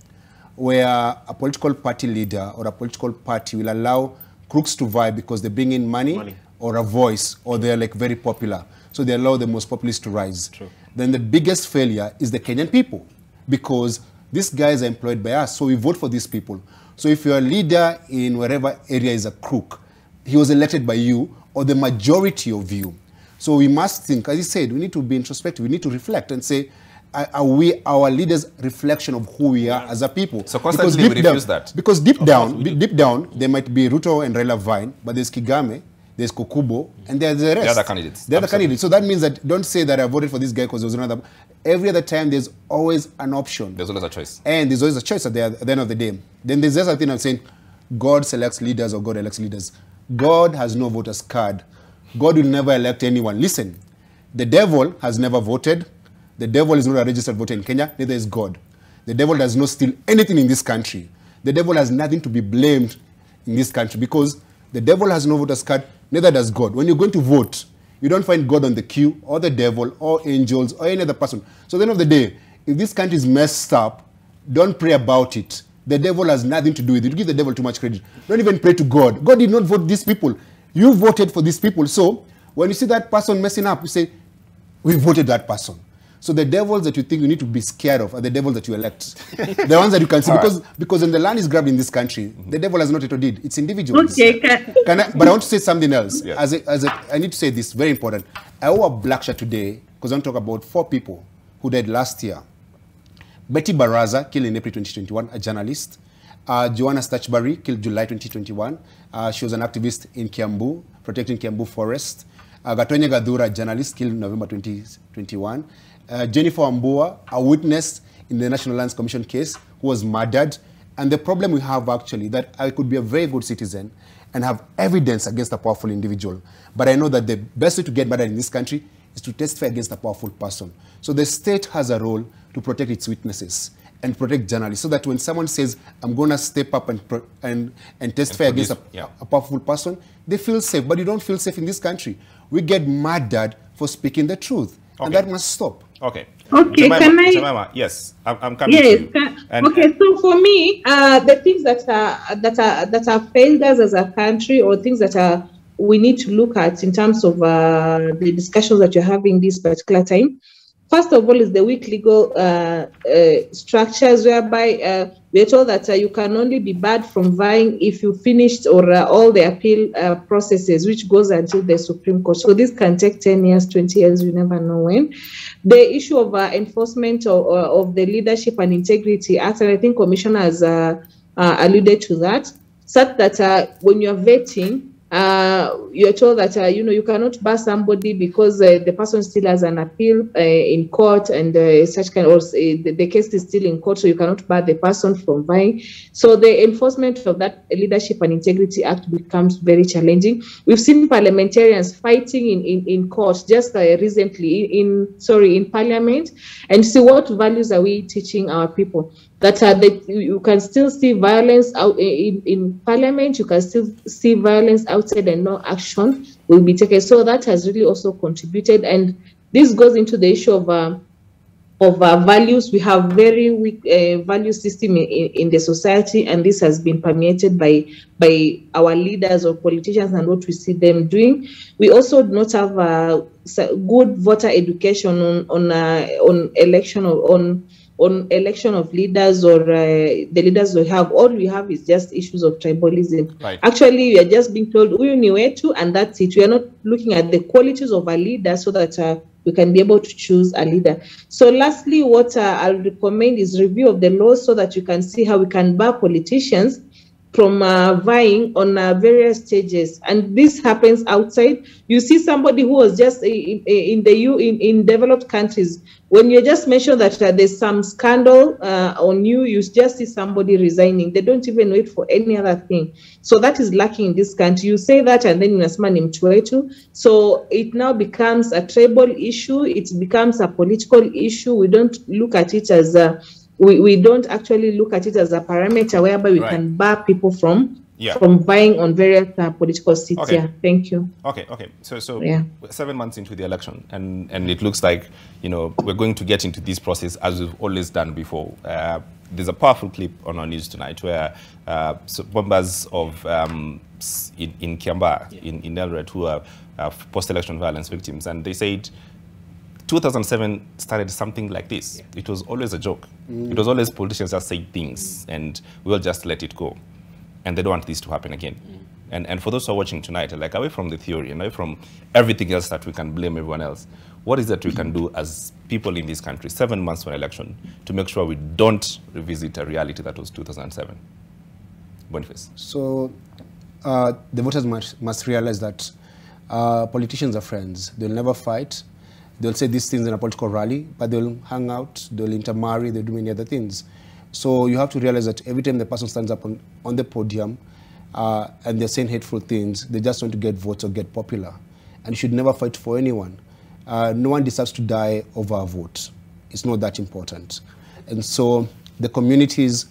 where a political party leader or a political party will allow crooks to vie because they bring in money. Or a voice, or they're like very popular. So they allow the most populist to rise. True. Then the biggest failure is the Kenyan people, because these guys are employed by us, so we vote for these people. So if your leader in wherever area is a crook, he was elected by you or the majority of you. So we must think, as he said, we need to be introspective, we need to reflect and say, are we our leaders' reflection of who we are as a people? So constantly we refuse that. Because deep down, there might be Ruto and Raila Vine, but there's Kigame, there's Kokubo, and there's the rest. The other candidates. The other candidates. So that means that don't say that I voted for this guy because there was another. Every other time, there's always an option. There's always a choice. And there's always a choice at the end of the day. Then there's this other thing I'm saying, God selects leaders or God elects leaders. God has no voters card. God will never elect anyone. Listen, the devil has never voted. The devil is not a registered voter in Kenya, neither is God. The devil does not steal anything in this country. The devil has nothing to be blamed in this country, because the devil has no voters card, neither does God. When you're going to vote, you don't find God on the queue, or the devil, or angels, or any other person. So at the end of the day, if this country is messed up, don't pray about it. The devil has nothing to do with it. You give the devil too much credit. Don't even pray to God. God did not vote these people. You voted for these people. So when you see that person messing up, you say, we voted that person. So the devils that you think you need to be scared of are the devils that you elect. The ones that you can see. Because when the land is grabbed in this country, the devil has not yet did. It's individuals. Okay. But I want to say something else. Yeah. I need to say this, very important. I wore a black shirt today because I want to talk about 4 people who died last year. Betty Baraza, killed in April 2021, a journalist. Joanna Stachbury, killed July 2021. She was an activist in Kiambu, protecting Kiambu Forest. Gatonya Gadhura, journalist, killed in November 2021. Jennifer Ambua, a witness in the National Lands Commission case, who was murdered. And the problem we have actually, that I could be a very good citizen and have evidence against a powerful individual. But I know that the best way to get murdered in this country is to testify against a powerful person. So the state has a role to protect its witnesses and protect journalists, so that when someone says, I'm going to step up and testify against a powerful person, they feel safe. But you don't feel safe in this country. We get murdered for speaking the truth. And that must stop. Okay. Okay, Jemima, yes, I'm coming to you. Okay, so for me, the things that are failed us as a country, or things that we need to look at in terms of the discussions that you're having this particular time. First of all, is the weak legal structures, whereby we're told that you can only be barred from vying if you finished or all the appeal processes, which goes until the Supreme Court. So this can take 10 years, 20 years, you never know when. The issue of enforcement of the Leadership and Integrity Act, and I think Commissioner has alluded to that, such that when you're vetting, you're told that you cannot bar somebody because the person still has an appeal in court, and such kind, or the case is still in court, so you cannot bar the person from vying. So the enforcement of that Leadership and Integrity Act becomes very challenging. We've seen parliamentarians fighting in court just recently in Parliament, and see what values are we teaching our people. That you can still see violence out in Parliament, you can still see violence outside, and no action will be taken. So that has really also contributed, and this goes into the issue of values. We have very weak value system in the society, and this has been permeated by our leaders or politicians and what we see them doing. We also do not have good voter education on election of leaders, or the leaders we have. All we have is just issues of tribalism. Right. Actually, we are just being told huyu ni wetu, and that's it. We are not looking at the qualities of a leader so that we can be able to choose a leader. So lastly, what I'll recommend is review of the laws, so that you can see how we can bar politicians from vying on various stages. And this happens outside. You see somebody who was just in developed countries, when you just mention that there's some scandal on you just see somebody resigning. They don't even wait for any other thing. So that is lacking in this country. You say that, and then unasema ni mtu wetu. So it now becomes a tribal issue. It becomes a political issue. We don't look at it as we don't actually look at it as a parameter whereby we can bar people from vying on various political seats. Okay. Yeah, thank you. Okay. So 7 months into the election, and it looks like we're going to get into this process as we've always done before. There's a powerful clip on our news tonight where members of in Kiamba, in Eldoret, who are post-election violence victims, and they said 2007 started something like this. It was always a joke. It was always politicians just say things and we'll just let it go. And they don't want this to happen again. And for those who are watching tonight, like, away from the theory and away from everything else that we can blame everyone else, what is that we can do as people in this country, 7 months for an election, to make sure we don't revisit a reality that was 2007? Boniface. So the voters must realize that politicians are friends. They'll never fight. They'll say these things in a political rally, but they'll hang out, they'll intermarry, they'll do many other things. So you have to realize that every time the person stands up on the podium and they're saying hateful things, they just want to get votes or get popular. And you should never fight for anyone. No one deserves to die over a vote. It's not that important. And so the communities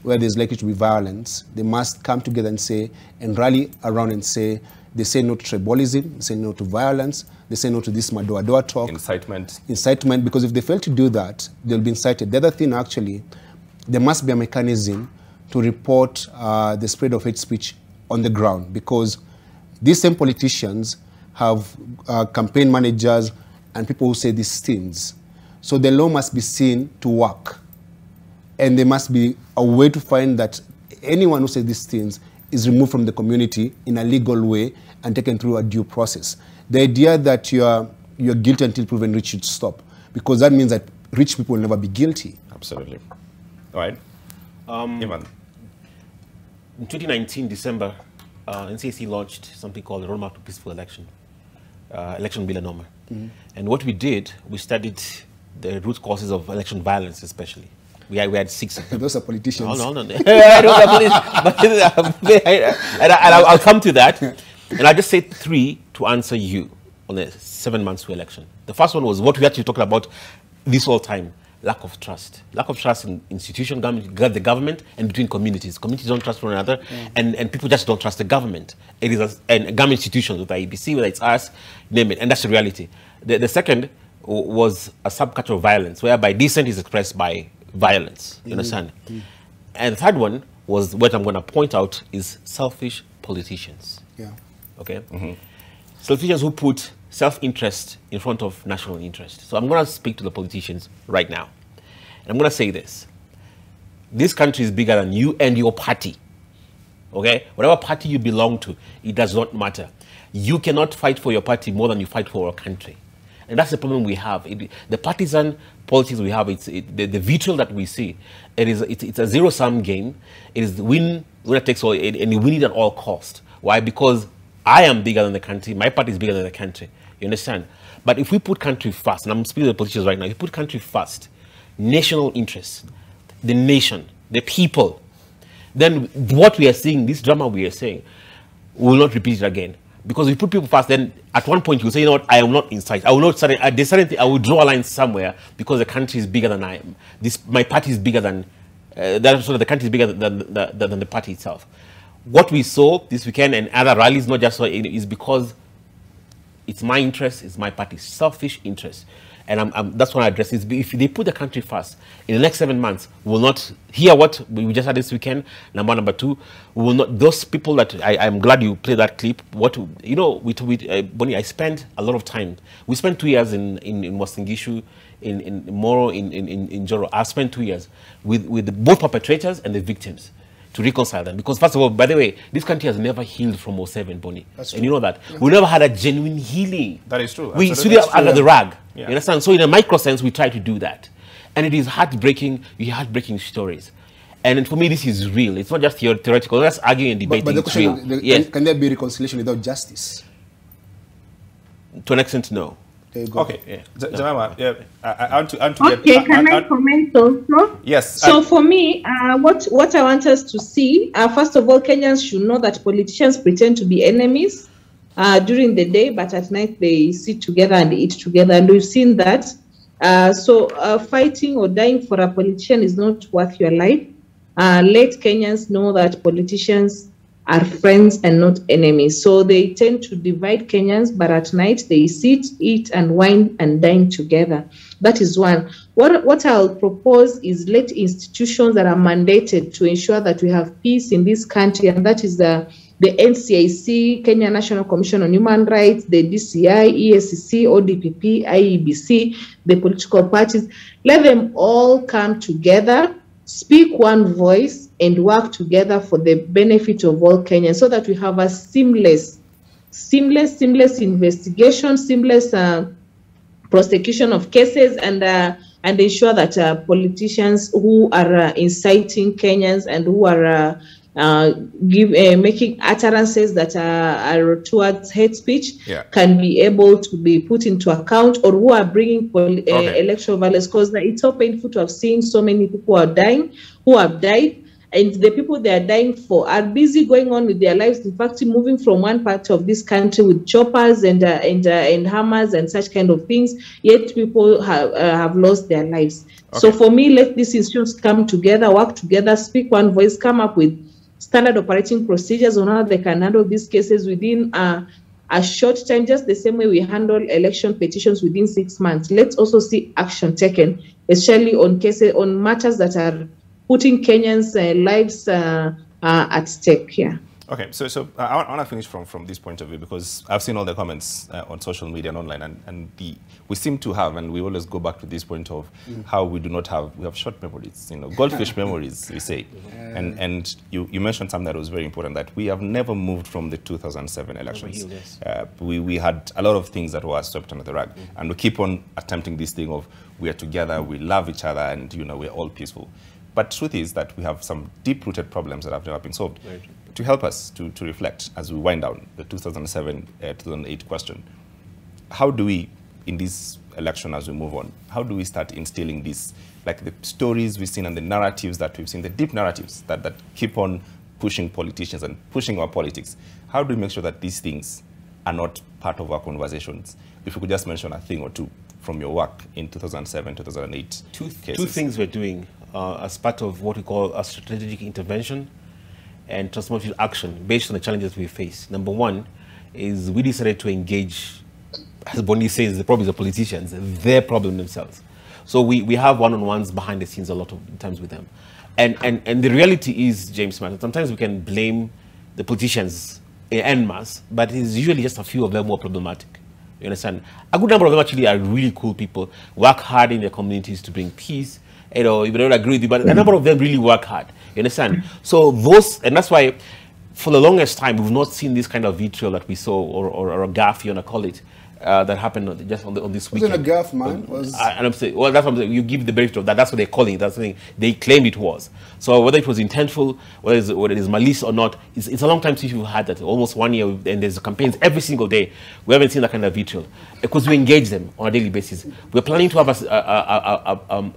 where there's likely to be violence, they must come together and say, and rally around and say, they say no to tribalism, they say no to violence, they say no to this madoa-doa talk. Incitement, because if they fail to do that, they'll be incited. The other thing, actually, there must be a mechanism to report the spread of hate speech on the ground, because these same politicians have campaign managers and people who say these things. So the law must be seen to work. And there must be a way to find that anyone who says these things is removed from the community in a legal way and taken through a due process. The idea that you're guilty until proven rich should stop, because that means that rich people will never be guilty. Absolutely. All right. Ivan. In 2019, December, NCAC launched something called the Roadmap to Peaceful Election, Election Bila Noma. And what we did, we studied the root causes of election violence, especially. We had 6 of them. Those are politicians. No. I don't and I'll come to that. And I'll just say 3 to answer you on the 7 months to election. The first one was what we actually talking about this whole time: lack of trust. Lack of trust in institution, the government, and between communities. Communities don't trust one another, and people just don't trust the government. It is and government institutions, with the IEBC, whether it's us, name it, and that's the reality. The second was a subculture of violence, whereby dissent is expressed by violence. You understand? And the third one was what I'm going to point out is selfish politicians. Yeah. Okay? Politicians who put self-interest in front of national interest. So I'm going to speak to the politicians right now. And I'm going to say this. This country is bigger than you and your party. Okay? Whatever party you belong to, it does not matter. You cannot fight for your party more than you fight for your country. And that's the problem we have. The partisan politics we have, the vitriol that we see, it's a zero-sum game. It is winner takes all, and you win it at all cost. Why? Because I am bigger than the country. My party is bigger than the country. You understand? But if we put country first, and I'm speaking to the politicians right now, if we put country first, national interests, the nation, the people, then what we are seeing, this drama we are saying, we will not repeat it again. Because if you put people first, then at one point you say, you know what, I am not inside. I will not start. I will draw a line somewhere because the country is bigger than I am. My party is bigger than the country is bigger than the party itself. What we saw this weekend and other rallies, not just so, is because it's my interest, it's my party's selfish interest. And that's what I address. If they put the country first, in the next 7 months, we will not hear what we just had this weekend. Number two, we will not. Those people that I'm glad you played that clip. What you know, with Bonnie, I spent a lot of time. We spent 2 years in Wasingishu, in Moro, in Joro. I spent 2 years with both perpetrators and the victims to reconcile them. Because first of all, by the way, this country has never healed from 07, Bonnie. That's true. And you know that. Yeah. We never had a genuine healing. That is true. We stood up under the rag. Yeah. You understand? So in a micro sense, we try to do that. And it is heartbreaking. You hear heartbreaking stories. And for me, this is real. It's not just theoretical. That's arguing and debating. But the question, yes. Can there be reconciliation without justice? To an extent, no. There you go. Okay. Yeah. Jemima, yeah. I want to okay, can I comment also? Yes. So for me, what I want us to see, first of all, Kenyans should know that politicians pretend to be enemies during the day, but at night they sit together and eat together. And we've seen that. So fighting or dying for a politician is not worth your life. Let Kenyans know that politicians are friends and not enemies. So they tend to divide Kenyans, but at night they sit, eat, and wine and dine together. That is one. What I'll propose is let institutions that are mandated to ensure that we have peace in this country, and that is the NCIC, Kenya National Commission on Human Rights, the DCI, EACC, ODPP, IEBC, the political parties, let them all come together, speak one voice, and work together for the benefit of all Kenyans, so that we have a seamless investigation, seamless prosecution of cases, and ensure that politicians who are inciting Kenyans and who are making utterances that are towards hate speech can be able to be put into account, or who are bringing electoral violence, because it's so painful to have seen so many people who have died, and the people they are dying for are busy going on with their lives, in fact moving from one part of this country with choppers and hammers and such kind of things, yet people have lost their lives. So for me, let these institutions come together, work together, speak one voice, come up with standard operating procedures on how they can handle these cases within a short time, just the same way we handle election petitions within 6 months. Let's also see action taken, especially on cases, on matters that are putting Kenyans' lives at stake here. Okay, so I want to finish from this point of view, because I've seen all the comments on social media and online, and we seem to have, and we always go back to this point of how we have short memories, goldfish memories, we say. And you mentioned something that was very important, that we have never moved from the 2007 elections. We had a lot of things that were swept under the rug, and we keep on attempting this thing of we are together, we love each other, and we're all peaceful. But truth is that we have some deep-rooted problems that have never been solved. To help us to reflect as we wind down the 2007-2008 question, how do we, in this election as we move on, how do we start instilling this, like the stories we've seen and the narratives that we've seen, the deep narratives that keep on pushing politicians and pushing our politics? How do we make sure that these things are not part of our conversations? If you could just mention a thing or two from your work in 2007, 2008 cases. Two things we're doing as part of what we call a strategic intervention and transformative action based on the challenges we face. Number one is we decided to engage as Bonnie says, the problem is the politicians, their problem themselves. So we have one-on-ones behind the scenes a lot of times with them. And the reality is, James, sometimes we can blame the politicians en masse, but it's usually just a few of them who are problematic. You understand? A good number of them actually are really cool people, work hard in their communities to bring peace. You know, you don't agree with you, but a number of them really work hard. You understand? So those, and that's why for the longest time, we've not seen this kind of vitriol that we saw, or a gaffe, you want to call it, that happened just on this weekend. It wasn't a gaffe, man. And I'm saying, well, that's what I'm saying. You give the benefit of that. That's what they're calling it. That's the thing they claimed it was. So whether it was intentful, whether it is malice or not, it's a long time since we've had that. Almost 1 year, and there's campaigns every single day. We haven't seen that kind of vitriol because we engage them on a daily basis. We're planning to have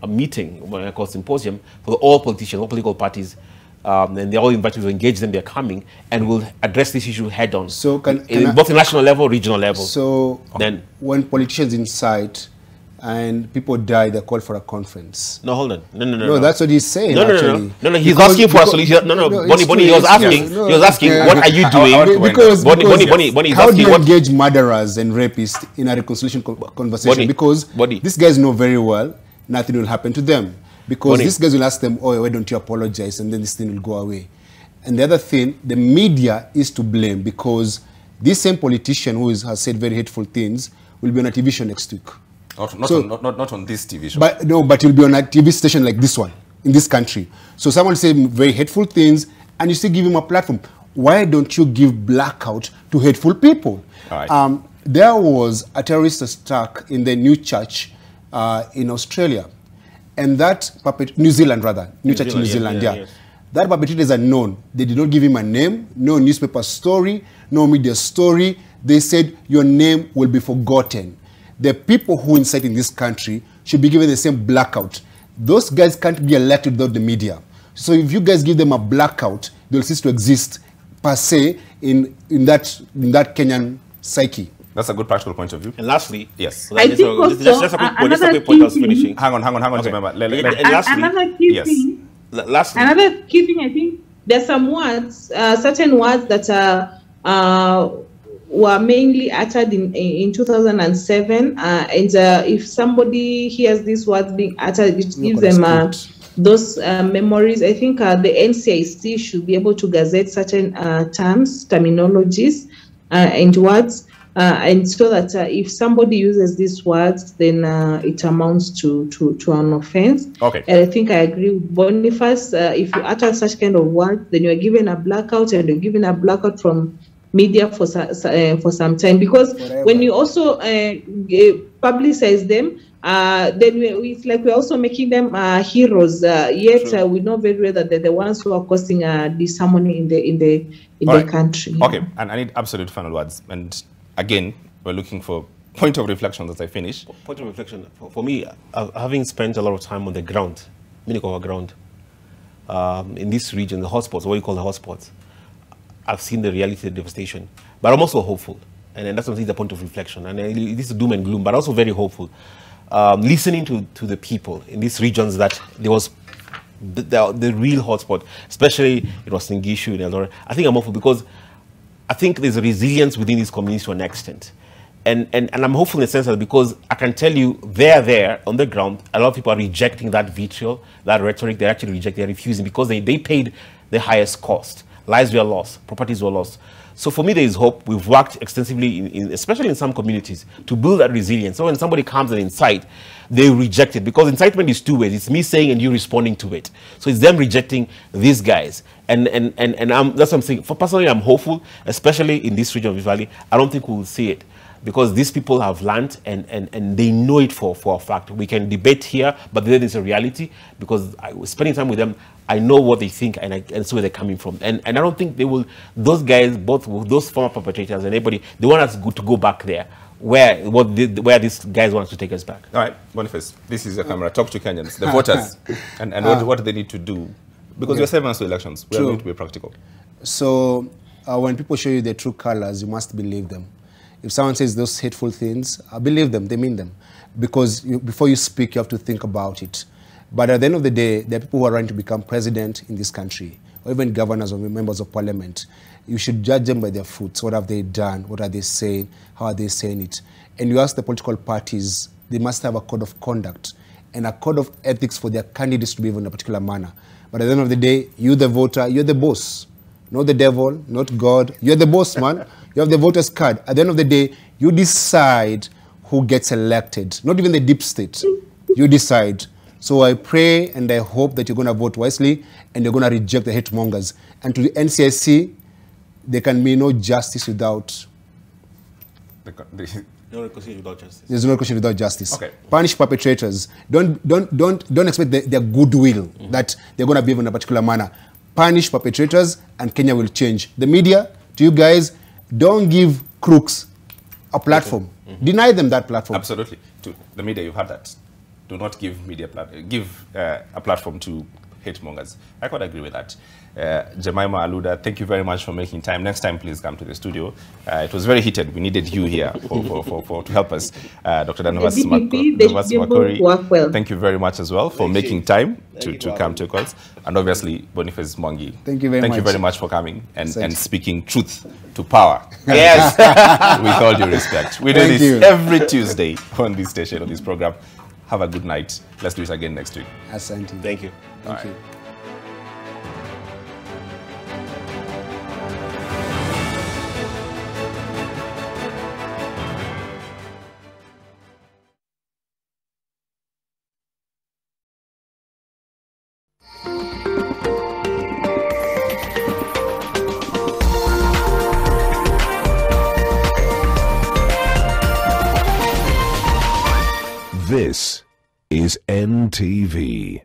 a meeting, what I call symposium, for all politicians, all political parties. And they're all invited to engage them. They're coming, and we'll address this issue head on. So both the national level, regional level. So then, when politicians incite and people die, they call for a conference. No, hold on. No, that's what he's saying. No. He's asking for a solution. No. Bonnie, he was asking. He was asking, what are you doing? Because how do you engage murderers and rapists in a reconciliation conversation? Because these guys know very well nothing will happen to them. Because these guys will ask them, oh, why don't you apologize? And then this thing will go away. And the other thing, the media is to blame, because this same politician who has said very hateful things will be on a TV show next week. Not on this TV show. But he'll be on a TV station like this one, in this country. So someone say very hateful things, and you still give him a platform. Why don't you give blackout to hateful people? All right. There was a terrorist attack in the New Church in Australia. And that New Zealand, yeah. That perpetrator is unknown. They did not give him a name, no newspaper story, no media story. They said your name will be forgotten. The people who incite in this country should be given the same blackout. Those guys can't be elected without the media. So if you guys give them a blackout, they'll cease to exist per se in that Kenyan psyche. That's a good practical point of view. And lastly, yes. So just a quick point I was finishing. Hang on, Jemima. Another key thing, I think there's some words, certain words that were mainly uttered in 2007. And if somebody hears these words being uttered, it gives them those memories. I think the NCIC should be able to gazette certain terminologies, and words. And so that if somebody uses these words, then it amounts to an offense. Okay. And I think I agree with Boniface. If you utter such kind of words, then you're given a blackout, and you're given a blackout from media for some time. Because when you also publicize them, then it's like we're also making them heroes. Yet we know very well that they're the ones who are causing disharmony in the country. Okay, and I need absolute final words. And again, we're looking for point of reflection as I finish. Point of reflection, for me, having spent a lot of time on the ground, Minikowa ground, in this region, the hotspots, what you call the hotspots, I've seen the reality of the devastation. But I'm also hopeful, and that's something the point of reflection. And this is doom and gloom, but also very hopeful. Listening to the people in these regions that there was the real hotspot, especially it was Singishu and Eldoret. I think I'm hopeful because I think there's a resilience within these communities to an extent. And I'm hopeful in the sense that because I can tell you they're there on the ground, a lot of people are rejecting that vitriol, that rhetoric. They're actually rejecting, they're refusing because they paid the highest cost. Lives were lost, properties were lost. So for me, there is hope. We've worked extensively, especially in some communities, to build that resilience. So when somebody comes and incite, they reject it because incitement is two ways. It's me saying and you responding to it. So it's them rejecting these guys. And that's what I'm saying. For personally, I'm hopeful, especially in this region of the valley. I don't think we'll see it because these people have learned and they know it for a fact. We can debate here, but then it's a reality because I was spending time with them. I know what they think and so where they're coming from. And I don't think they will, those guys, both those former perpetrators and anybody, they want us to go back there where these guys want us to take us back. All right, Boniface, this is your camera. Talk to Kenyans, the voters, and what they need to do. Because you're 7 months to elections. We are going to be practical. So when people show you their true colors, you must believe them. If someone says those hateful things, believe them, they mean them. Because before you speak, you have to think about it. But at the end of the day, there are people who are trying to become president in this country, or even governors or members of parliament. You should judge them by their fruits. What have they done? What are they saying? How are they saying it? and you ask the political parties, they must have a code of conduct and a code of ethics for their candidates to behave in a particular manner. But at the end of the day, you, the voter, you're the boss. Not the devil, not God. You're the boss, man. You have the voter's card. At the end of the day, you decide who gets elected. Not even the deep state. You decide. So I pray and I hope that you're going to vote wisely and you're going to reject the hate mongers. And to the NCIC, there can be no justice without... No reconciliation without justice. There's no reconciliation without justice. Okay. Punish perpetrators. Don't expect their goodwill that they're going to behave in a particular manner. Punish perpetrators and Kenya will change. The media, to you guys, don't give crooks a platform. Deny them that platform. Absolutely. To the media, you've had that. Do not give a platform to hate mongers. I quite agree with that. Jemima, Aludah, thank you very much for making time. Next time, please come to the studio. It was very heated. We needed you here to help us. Dr. Danvas Makori, thank you very much as well for making time to come to us. And obviously, Boniface Mwangi. Thank you very much for coming and speaking truth to power. Yes. With all due respect. We do this every Tuesday on this station, on this program. Have a good night. Let's do it again next week. Asante. Thank you. Thank you. This is NTV.